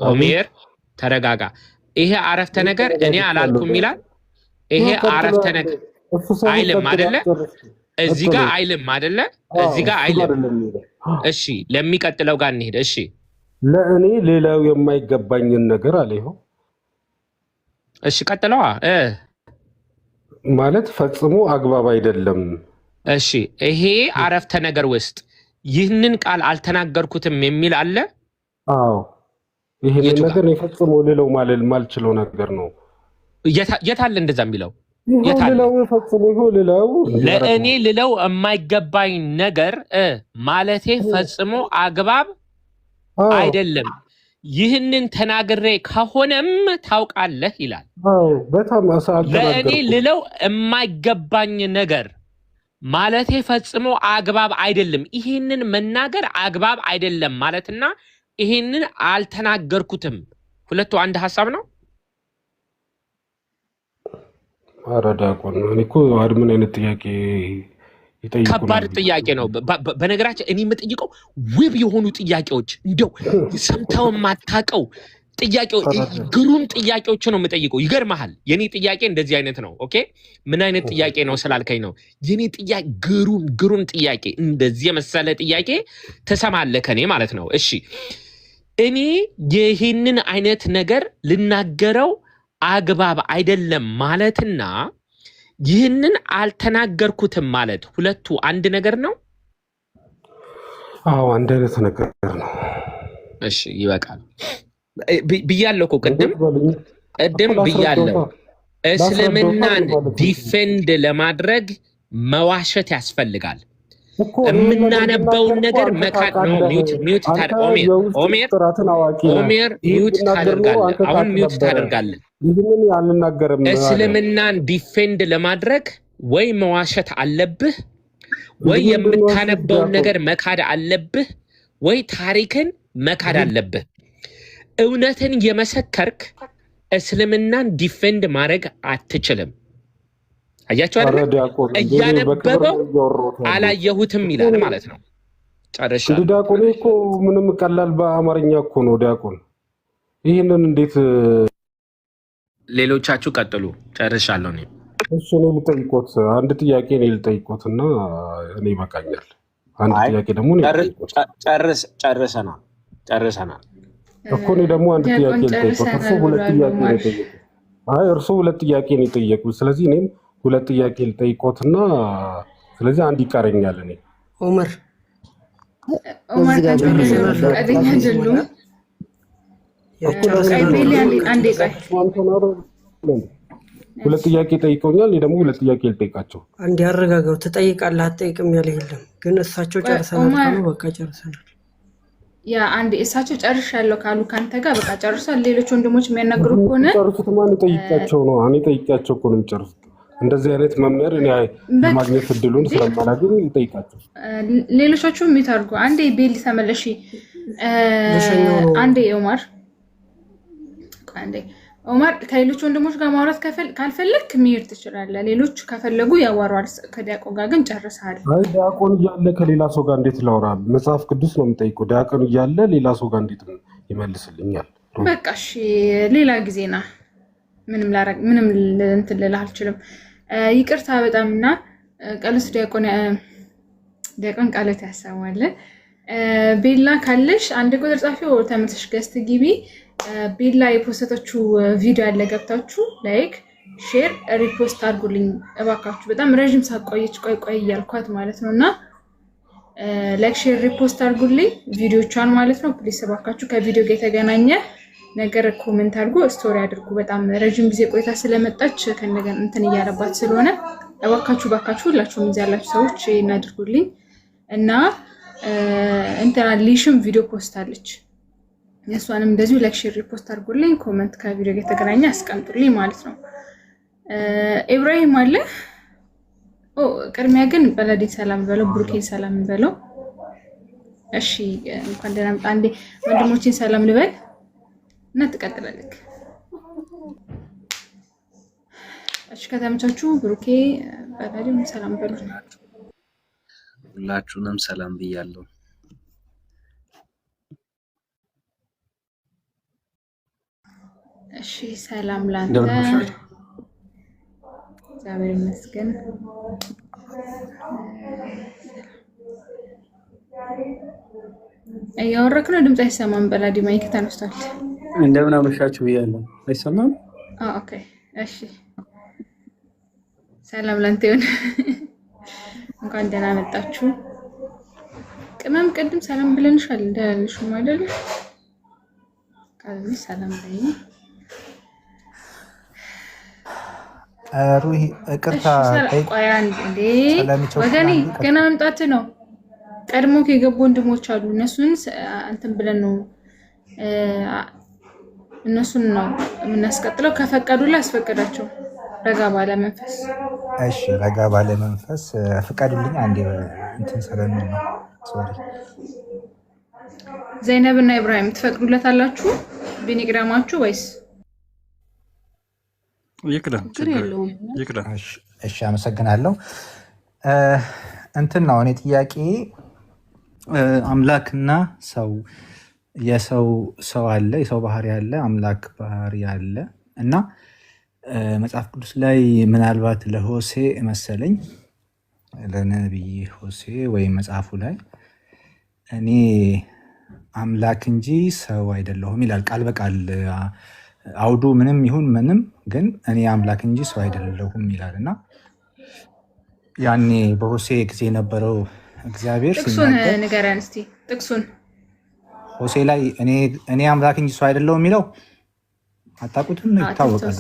ኦሜር ተረጋጋ። ይሄ አረፍተ ነገር እኔ አላልኩም ይላል። ይሄ አረፍተ ነገር አይልም አይደለ? እዚህ ጋር አይልም አይደለ? እዚህ ጋር አይልም። እሺ ለሚቀጥለው ጋር እንሂድ። እሺ ለእኔ ሌላው የማይገባኝን ነገር አለ። ይኸው እሺ ቀጥለዋ ማለት ፈጽሞ አግባብ አይደለም። እሺ ይሄ አረፍተ ነገር ውስጥ ይህንን ቃል አልተናገርኩትም የሚል አለ? አዎ ይሄንን ነገር ፈጽሞ ልለው ማልችለው ነገር ነው። የታለ እንደዛ የሚለው? ለእኔ ልለው የማይገባኝ ነገር ማለቴ ፈጽሞ አግባብ አይደለም። ይህንን ተናግሬ ከሆነም ታውቃለህ ይላል። ለእኔ ልለው የማይገባኝ ነገር ማለቴ ፈጽሞ አግባብ አይደለም። ይህንን መናገር አግባብ አይደለም ማለትና ይህንን አልተናገርኩትም ሁለቱ አንድ ሀሳብ ነው። አረዳቆን እኮ ምን አይነት ጥያቄ ይጠይቁናል? ከባድ ጥያቄ ነው። በነገራችን እኔ የምጠይቀው ውብ የሆኑ ጥያቄዎች፣ እንደው ሰምተው የማታውቀው ጥያቄዎች፣ ግሩም ጥያቄዎች ነው የምጠይቀው። ይገርምሃል፣ የኔ ጥያቄ እንደዚህ አይነት ነው። ኦኬ ምን አይነት ጥያቄ ነው ስላልከኝ ነው። የኔ ጥያቄ ግሩም ጥያቄ፣ እንደዚህ የመሰለ ጥያቄ ትሰማለህ ከኔ ማለት ነው። እሺ እኔ ይህንን አይነት ነገር ልናገረው አግባብ አይደለም ማለትና ይህንን አልተናገርኩትም ማለት ሁለቱ አንድ ነገር ነው? አዎ አንድ አይነት ነገር ነው። እሺ ይበቃል ብያለሁ እኮ ቅድም ብያለሁ። እስልምናን ዲፌንድ ለማድረግ መዋሸት ያስፈልጋል። የምናነበውን ነገር መካድ ነው። ሚውት ኦሜር ሚውት ታደርጋለህ። አሁን ሚውት ታደርጋለህ። እስልምናን ዲፌንድ ለማድረግ ወይ መዋሸት አለብህ፣ ወይ የምታነበውን ነገር መካድ አለብህ፣ ወይ ታሪክን መካድ አለብህ። እውነትን የመሰከርክ እስልምናን ዲፌንድ ማድረግ አትችልም። አያችሁ አይደል? እያነበበው አላየሁትም ይላል ማለት ነው። ጨርሻለሁ። ዲያቆን እኮ ምንም ቀላል በአማርኛ እኮ ነው ዲያቆን። ይሄንን እንዴት ሌሎቻችሁ ቀጥሉ። ጨርሻለሁ እኔ። እሱ ነው ልጠይቆት አንድ ጥያቄ ነው ልጠይቆትና እኔ ይበቃኛል። አንድ ጥያቄ ደግሞ ነው ጨርሰናል እኮ እኔ ደግሞ አንድ ጥያቄ ልጠይቆት። እርሱ ሁለት ጥያቄ ነው የጠየቁት። አይ እርሱ ሁለት ጥያቄ ነው የጠየቁት። ስለዚህ እኔም ሁለት ጥያቄ ልጠይቆትና ስለዚህ አንድ ይቀረኛል። እኔ ኦመር ፈቃደኛ አይደሉም። ሁለት ጥያቄ ጠይቀውኛል። እኔ ደግሞ ሁለት ጥያቄ ልጠይቃቸው። አንድ ያረጋጋው ትጠይቃለህ አትጠይቅም ያለ የለም። ግን እሳቸው ጨርሰናል ካሉ በቃ ጨርሰናል። ያ አንድ እሳቸው ጨርሻለሁ ካሉ ካንተ ጋር በቃ ጨርሷል። ሌሎች ወንድሞች የሚያናግሩ ከሆነ ጨርሱት። ማን ጠይቃቸው ነው? እኔ ጠይቃቸው እኮ ነው የሚጨርሱት። እንደዚህ አይነት መምህር እኔ ለማግኘት እድሉን ስለማላገኝ ልጠይቃቸው። ሌሎቻችሁ የሚታርጉ አንዴ ቤል ተመለሺ። አንዴ ኦማር ከሌሎች ወንድሞች ጋር ማውራት ካልፈለክ መሄድ ትችላለህ። ሌሎች ከፈለጉ ያዋራል። ከዲያቆን ጋር ግን ጨርሰሃል። አይ ዲያቆን እያለ ከሌላ ሰው ጋር እንዴት ላውራ? መጽሐፍ ቅዱስ ነው የምጠይቀው። ዲያቆን እያለ ሌላ ሰው ጋር እንዴት ይመልስልኛል? በቃ እሺ ሌላ ጊዜ ና። ምንም እንትን ልልህ አልችልም። ይቅርታ በጣምና ቀለስ ዲያቆን ቃለት ያሰማል። ቤላ ካለሽ አንድ ቁጥር ጻፊ ተመልሰሽ ገስት ግቢ። ቤላ የፖስተችው ቪዲዮ አለ፣ ገብታችሁ ላይክ፣ ሼር፣ ሪፖስት አድርጉልኝ እባካችሁ። በጣም ረጅም ሳቆየች ቆይ እያልኳት ማለት ነውና ላይክ፣ ሼር፣ ሪፖስት አድርጉልኝ ቪዲዮቿን ማለት ነው። ፕሊስ እባካችሁ ከቪዲዮ ጋር የተገናኘ ነገር ኮሜንት አድርጉ፣ ስቶሪ አድርጉ። በጣም ረጅም ጊዜ ቆይታ ስለመጣች ከነገን እንትን እያለባት ስለሆነ እባካችሁ ሁላችሁም እዚህ ያላችሁ ሰዎች እናድርጉልኝ እና እንትና ሊሽም ቪዲዮ ፖስት አለች። የእሷንም እንደዚሁ ላይክ ሼር ሪፖስት አድርጉልኝ። ኮሜንት ከቪዲዮ ጋር የተገናኘ አስቀምጡልኝ ማለት ነው። ኢብራሂም አለ። ቅድሚያ ግን በለዲን ሰላም በለው፣ ብሩኬን ሰላም በለው። እሺ እንኳን ደህና መጣ። አንዴ ወንድሞቼን ሰላም ልበል እና ትቀጥላለህ። እሺ ከተመቻችሁ ብሩኬ በለዲን ሰላም በሉ። ሁላችሁንም ሰላም ብያለሁ። እሺ ሰላም ላንተ። እግዚአብሔር ይመስገን። እያወራክ ነው፣ ድምፅ አይሰማም። በላዲ ማይክ ተነስቷል። እንደምን አመሻችሁ ብያለሁ። አይሰማም? ኦኬ እሺ ሰላም ላንተ ይሁን። እንኳን ደህና መጣችሁ። ቅመም ቅድም ሰላም ብለንሻል እንዳልሽም አይደል? ካለኝ ሰላም ላይ ሩሂ እቅርታ ወገኔ ገና መምጣት ነው። ቀድሞ ከገቡ ወንድሞች አሉ። እነሱን እንትን ብለን ነው እነሱን ነው የምናስቀጥለው። ከፈቀዱላ አስፈቀዳቸው ረጋ ባለ መንፈስ። እሺ ረጋ ባለ መንፈስ ፍቀዱልኝ። አንዴ እንትን ስለምን ነው ሶሪ። ዘይነብ እና ኢብራሂም ትፈቅዱለት አላችሁ? ቢኒግራማችሁ ወይስ ይቅደም? እሺ አመሰግናለሁ። እንትን ነው እኔ ጥያቄ አምላክና ሰው የሰው አለ፣ የሰው ባህሪ አለ፣ አምላክ ባህሪ አለ እና መጽሐፍ ቅዱስ ላይ ምናልባት ለሆሴ መሰለኝ ለነቢይ ሆሴ ወይም መጽሐፉ ላይ እኔ አምላክ እንጂ ሰው አይደለሁም ይላል ቃል በቃል አውዱ ምንም ይሁን ምንም፣ ግን እኔ አምላክ እንጂ ሰው አይደለሁም ይላል እና ያኔ በሆሴ ጊዜ የነበረው እግዚአብሔር ጥቅሱን ንገረን እስቲ። ጥቅሱን ሆሴ ላይ እኔ አምላክ እንጂ ሰው አይደለሁም የሚለው አታውቁትም? ይታወቃል።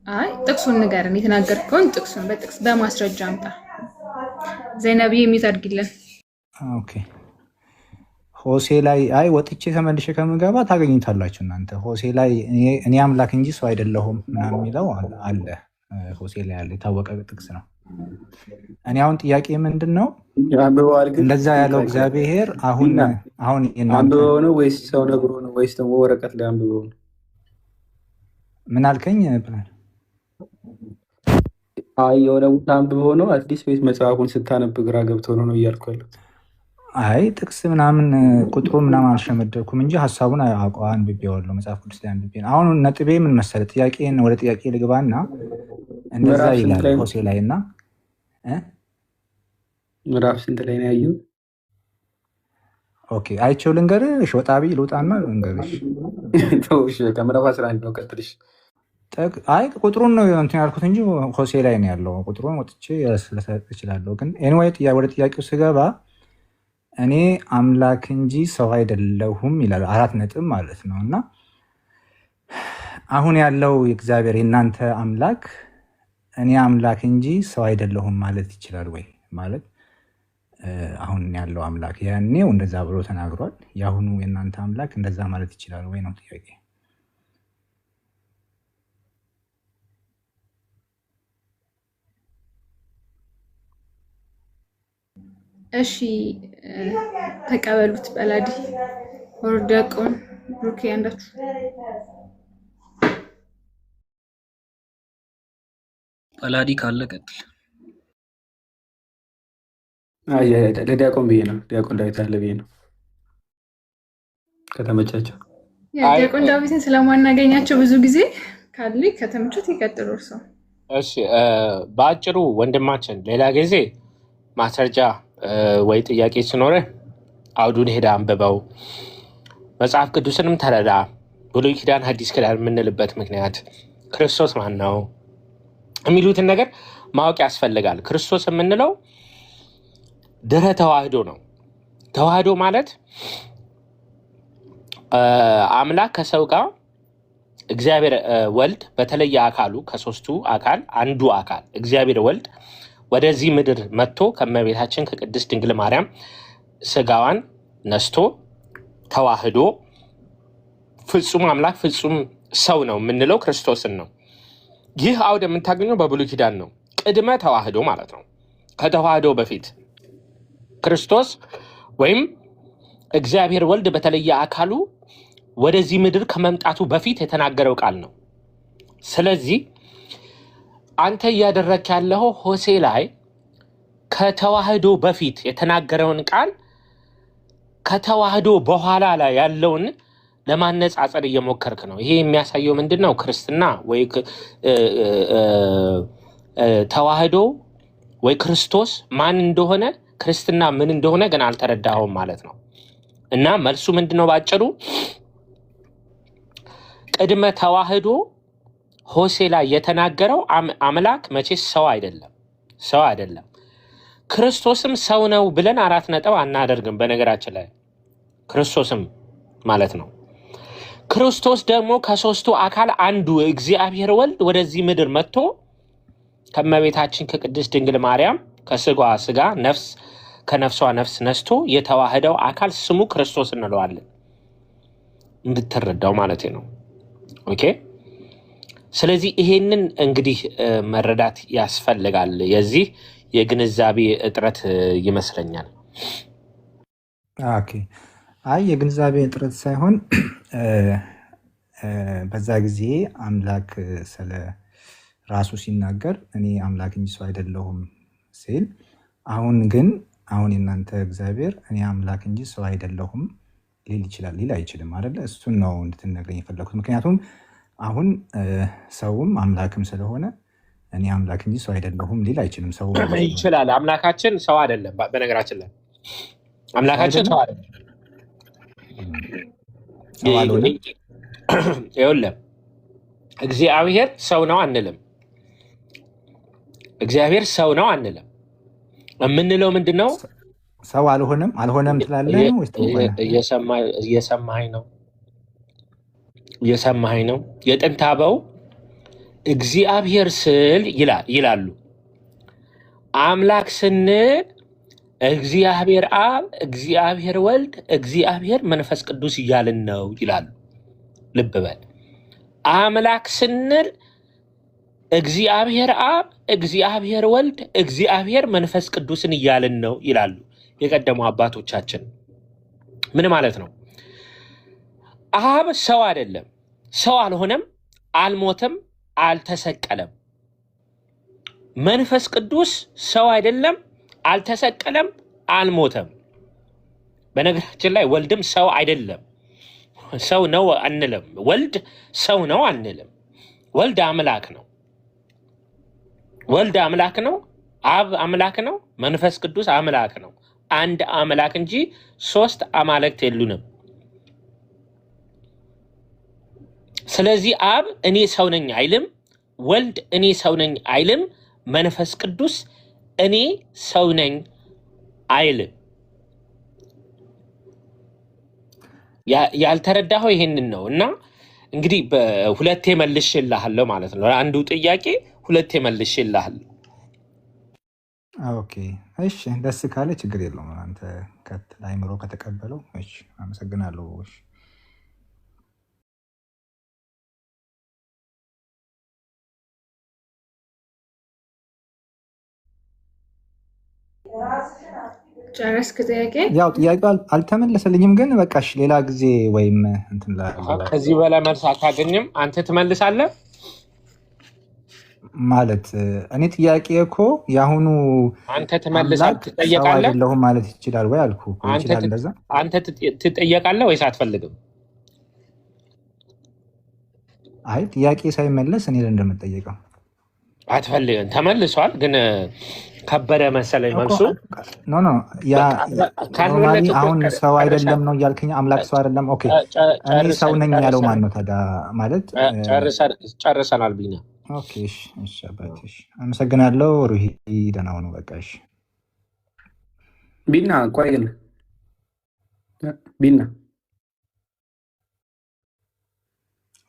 አይ ጥቅሱን ንገረን፣ የተናገርከውን ጥቅሱን በጥቅስ በማስረጃ አምጣ። ዘይነብ የሚታድግልን። ኦኬ ሆሴ ላይ አይ ወጥቼ ተመልሼ ከምገባ ታገኙታላችሁ እናንተ። ሆሴ ላይ እኔ አምላክ እንጂ ሰው አይደለሁም ምናምን የሚለው አለ። ሆሴ ላይ ያለ የታወቀ ጥቅስ ነው። እኔ አሁን ጥያቄ ምንድን ነው እንደዛ ያለው እግዚአብሔር አሁን አንብበው ነው ወይስ ሰው ነግሮ ነው ወይስ ደግሞ ወረቀት ላይ አንብበው ነው? ምን አልከኝ? አይ የሆነ ቦታ አንብበው ነው አዲስ ወይስ መጽሐፉን ስታነብ ግራ ገብቶ ነው እያልኩ ያሉት? አይ ጥቅስ ምናምን ቁጥሩ ምናምን አልሸመደርኩም እንጂ ሀሳቡን አንብቤዋለሁ። መጽሐፍ ቅዱስ ላይ አንብቤ ነው። አሁን ነጥቤ ምን መሰለህ? ወደ ጥያቄ ልግባና እንደዛ ምዕራፍ ስንት ይላል ላይ ነው? ሆሴ ላይ እና ምዕራፍ ስንት ላይ ነው ያየው? ኦኬ አይቼው ልንገርህ። እሺ ወጣ ብዬ ልውጣና ልንገርሽ። ተውሽ በቃ ምዕራፍ 11 ነው ቀጥልሽ። አይ ቁጥሩን ነው እንትን ያልኩት እንጂ ሆሴ ላይ ነው ያለው። ቁጥሩን ወጥቼ ልሰጥ እችላለሁ። ግን ኤኒዌይ ወደ ጥያቄው ስገባ እኔ አምላክ እንጂ ሰው አይደለሁም ይላል። 4 ነጥብ ማለት ነው። እና አሁን ያለው እግዚአብሔር የእናንተ አምላክ እኔ አምላክ እንጂ ሰው አይደለሁም ማለት ይችላል ወይ? ማለት አሁን ያለው አምላክ ያኔው እንደዛ ብሎ ተናግሯል። የአሁኑ የእናንተ አምላክ እንደዛ ማለት ይችላል ወይ ነው ጥያቄ። እሺ ተቀበሉት። በላዲ ወርደቆን ብሩክ ያንዳችሁ በላዲ ካለ ቀጥል። ለዲያቆን ብዬ ነው። ዲያቆን ዳዊት አለ ብዬ ነው ከተመቻቸው። ዲያቆን ዳዊትን ስለማናገኛቸው ብዙ ጊዜ ካሉ ከተመቹት ይቀጥሉ እርሶ። እሺ በአጭሩ ወንድማችን ሌላ ጊዜ ማስረጃ ወይ ጥያቄ ሲኖረ አውዱን ሄዳ አንብበው፣ መጽሐፍ ቅዱስንም ተረዳ። ብሉይ ኪዳን ሐዲስ ኪዳን የምንልበት ምክንያት ክርስቶስ ማን ነው የሚሉትን ነገር ማወቅ ያስፈልጋል። ክርስቶስ የምንለው ድህረ ተዋህዶ ነው። ተዋህዶ ማለት አምላክ ከሰው ጋር እግዚአብሔር ወልድ በተለየ አካሉ ከሶስቱ አካል አንዱ አካል እግዚአብሔር ወልድ ወደዚህ ምድር መጥቶ ከእመቤታችን ከቅድስት ድንግል ማርያም ስጋዋን ነስቶ ተዋህዶ ፍጹም አምላክ ፍጹም ሰው ነው የምንለው ክርስቶስን ነው። ይህ አውድ የምታገኘው በብሉይ ኪዳን ነው። ቅድመ ተዋህዶ ማለት ነው። ከተዋህዶ በፊት ክርስቶስ ወይም እግዚአብሔር ወልድ በተለየ አካሉ ወደዚህ ምድር ከመምጣቱ በፊት የተናገረው ቃል ነው። ስለዚህ አንተ እያደረክ ያለው ሆሴ ላይ ከተዋህዶ በፊት የተናገረውን ቃል ከተዋህዶ በኋላ ላይ ያለውን ለማነጻጸር እየሞከርክ ነው። ይሄ የሚያሳየው ምንድን ነው? ክርስትና ወይ ተዋህዶ ወይ ክርስቶስ ማን እንደሆነ ክርስትና ምን እንደሆነ ገና አልተረዳኸውም ማለት ነው። እና መልሱ ምንድን ነው? ባጭሩ ቅድመ ተዋህዶ ሆሴ ላይ የተናገረው አምላክ መቼስ ሰው አይደለም። ክርስቶስም ሰው ነው ብለን 4 ነጥብ አናደርግም። በነገራችን ላይ ክርስቶስም ማለት ነው። ክርስቶስ ደግሞ ከሶስቱ አካል አንዱ እግዚአብሔር ወልድ ወደዚህ ምድር መጥቶ ከእመቤታችን ከቅድስት ድንግል ማርያም ከስጋዋ ስጋ ነፍስ ከነፍሷ ነፍስ ነስቶ የተዋህደው አካል ስሙ ክርስቶስ እንለዋለን። እንድትረዳው ማለት ነው። ኦኬ። ስለዚህ ይሄንን እንግዲህ መረዳት ያስፈልጋል። የዚህ የግንዛቤ እጥረት ይመስለኛል። ኦኬ። አይ የግንዛቤ እጥረት ሳይሆን በዛ ጊዜ አምላክ ስለ ራሱ ሲናገር እኔ አምላክ እንጂ ሰው አይደለሁም ሲል፣ አሁን የእናንተ እግዚአብሔር እኔ አምላክ እንጂ ሰው አይደለሁም ሊል ይችላል ሊል አይችልም አይደለ? እሱን ነው እንድትነግረኝ የፈለኩት። ምክንያቱም አሁን ሰውም አምላክም ስለሆነ እኔ አምላክ እንጂ ሰው አይደለሁም ሊል አይችልም። ሰው ይችላል። አምላካችን ሰው አይደለም። በነገራችን ላይ አምላካችን ሰው አይደለም። ይኸውልህ እግዚአብሔር ሰው ነው አንልም። እግዚአብሔር ሰው ነው አንልም። የምንለው ምንድን ነው? ሰው አልሆነም ትላለህ ነው? እየሰማኸኝ ነው? የጥንት አበው እግዚአብሔር ስል ይላሉ። አምላክ ስንል እግዚአብሔር አብ፣ እግዚአብሔር ወልድ፣ እግዚአብሔር መንፈስ ቅዱስ እያልን ነው ይላሉ። ልብ በል። አምላክ ስንል እግዚአብሔር አብ፣ እግዚአብሔር ወልድ፣ እግዚአብሔር መንፈስ ቅዱስን እያልን ነው ይላሉ የቀደሙ አባቶቻችን። ምን ማለት ነው? አብ ሰው አይደለም፣ ሰው አልሆነም፣ አልሞተም፣ አልተሰቀለም። መንፈስ ቅዱስ ሰው አይደለም፣ አልተሰቀለም፣ አልሞተም። በነገራችን ላይ ወልድም ሰው አይደለም። ሰው ነው አንልም። ወልድ ሰው ነው አንልም። ወልድ አምላክ ነው። ወልድ አምላክ ነው፣ አብ አምላክ ነው፣ መንፈስ ቅዱስ አምላክ ነው። አንድ አምላክ እንጂ ሶስት አማልክት የሉንም። ስለዚህ አብ እኔ ሰው ነኝ አይልም፣ ወልድ እኔ ሰው ነኝ አይልም፣ መንፈስ ቅዱስ እኔ ሰው ነኝ አይልም። ያልተረዳኸው ይሄንን ነው። እና እንግዲህ በሁለቴ መልሼልሃለሁ ማለት ነው። አንዱ ጥያቄ ሁለቴ መልሼልሃለሁ። ኦኬ እሺ፣ ደስ ካለ ችግር የለውም። አንተ አይምሮ ከተቀበለው እሺ፣ አመሰግናለሁ። እሺ ጨረስክ ጥያቄ? ያው ጥያቄው አልተመለሰልኝም፣ ግን በቃ እሺ፣ ሌላ ጊዜ ወይም እንትን ከዚህ በላይ መልስ አታገኝም። አንተ ትመልሳለህ ማለት እኔ ጥያቄ እኮ የአሁኑ አንተ ትጠየቃለህ አይደለሁም ማለት ይችላል ወይ አልኩ። ይችላል እንደዛ። አንተ ትጠየቃለህ ወይስ አትፈልግም? አይ ጥያቄ ሳይመለስ እኔ እንደምጠየቀው አትፈልግም። ተመልሷል፣ ግን ከበደ መሰለኝ መልሱ። ኖ አሁን ሰው አይደለም ነው እያልከኝ፣ አምላክ ሰው አይደለም። ኦኬ እኔ ሰው ነኝ ያለው ማን ነው ታዲያ? ማለት ጨርሰናል ቢና። ኦኬ እሺ አባቴ አመሰግናለሁ። ሩሂ ደህና ሁኑ። በቃ እሺ ቢና ቆይ ግን ቢና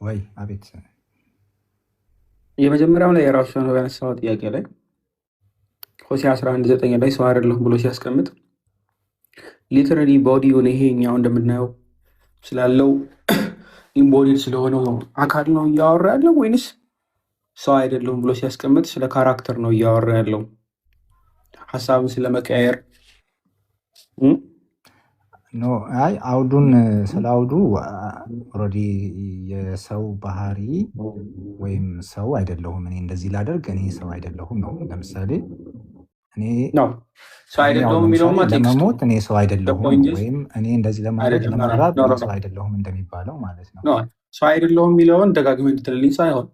ወይ አቤት። የመጀመሪያው ላይ የራሱ ነው ያነሳው ጥያቄ ላይ ሆሴዕ 11:9 ላይ ሰው አይደለሁም ብሎ ሲያስቀምጥ ሊተራሊ ቦዲውን ይሄኛው እንደምናየው ስላለው ኢምቦዲድ ስለሆነው አካል ነው እያወራ ያለው ወይንስ ሰው አይደለሁም ብሎ ሲያስቀምጥ ስለ ካራክተር ነው እያወራ ያለው? ሀሳብን ስለመቀያየር ኖ አይ አውዱን ስለ አውዱ ኦልሬዲ የሰው ባህሪ ወይም ሰው አይደለሁም እኔ እንደዚህ ላደርግ እኔ ሰው አይደለሁም ነው። ለምሳሌ እኔ ሰው አይደለሁም የሚለው ለመሞት እኔ ሰው አይደለሁም ወይም እኔ እንደዚህ ለማድረግ ለመራብ ሰው አይደለሁም እንደሚባለው ማለት ነው። ሰው አይደለሁም የሚለውን ደጋግመህ እንድትልልኝ ሳይሆን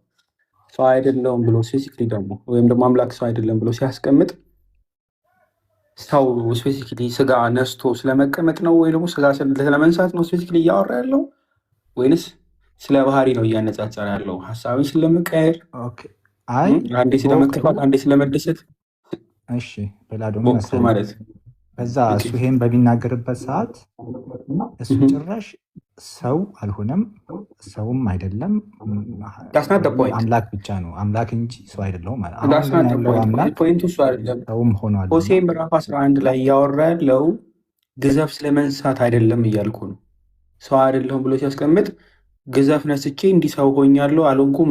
ሰው አይደለሁም ብሎ ስፔሲፊክሊ ደግሞ ወይም ደግሞ አምላክ ሰው አይደለም ብሎ ሲያስቀምጥ ሰው ስፔሲፊክሊ ስጋ ነስቶ ስለመቀመጥ ነው ወይ ደግሞ ስጋ ስለመንሳት ነው ስፔሲፊክሊ እያወራ ያለው ወይንስ ስለ ባህሪ ነው እያነጻጸረ ያለው? ሀሳብን ስለመቀየር፣ አንዴ ስለመከፋት፣ አንዴ ስለመደሰት። እሺ በላዶ ማለት በዛ እሱ ይሄን በሚናገርበት ሰዓት እሱ ጭራሽ ሰው አልሆነም፣ ሰውም አይደለም፣ አምላክ ብቻ ነው። አምላክ እንጂ ሰው አይደለሁም ማለት ፖይንቱ እሱ አይደለም። ሰውም ሆኗል። ሆሴዕ ምዕራፍ 11 ላይ እያወራ ያለው ግዘፍ ስለመንሳት አይደለም እያልኩ ነው። ሰው አይደለሁም ብሎ ሲያስቀምጥ ግዘፍ ነስቼ እንዲህ ሰው ሆኛለሁ አልሆንኩም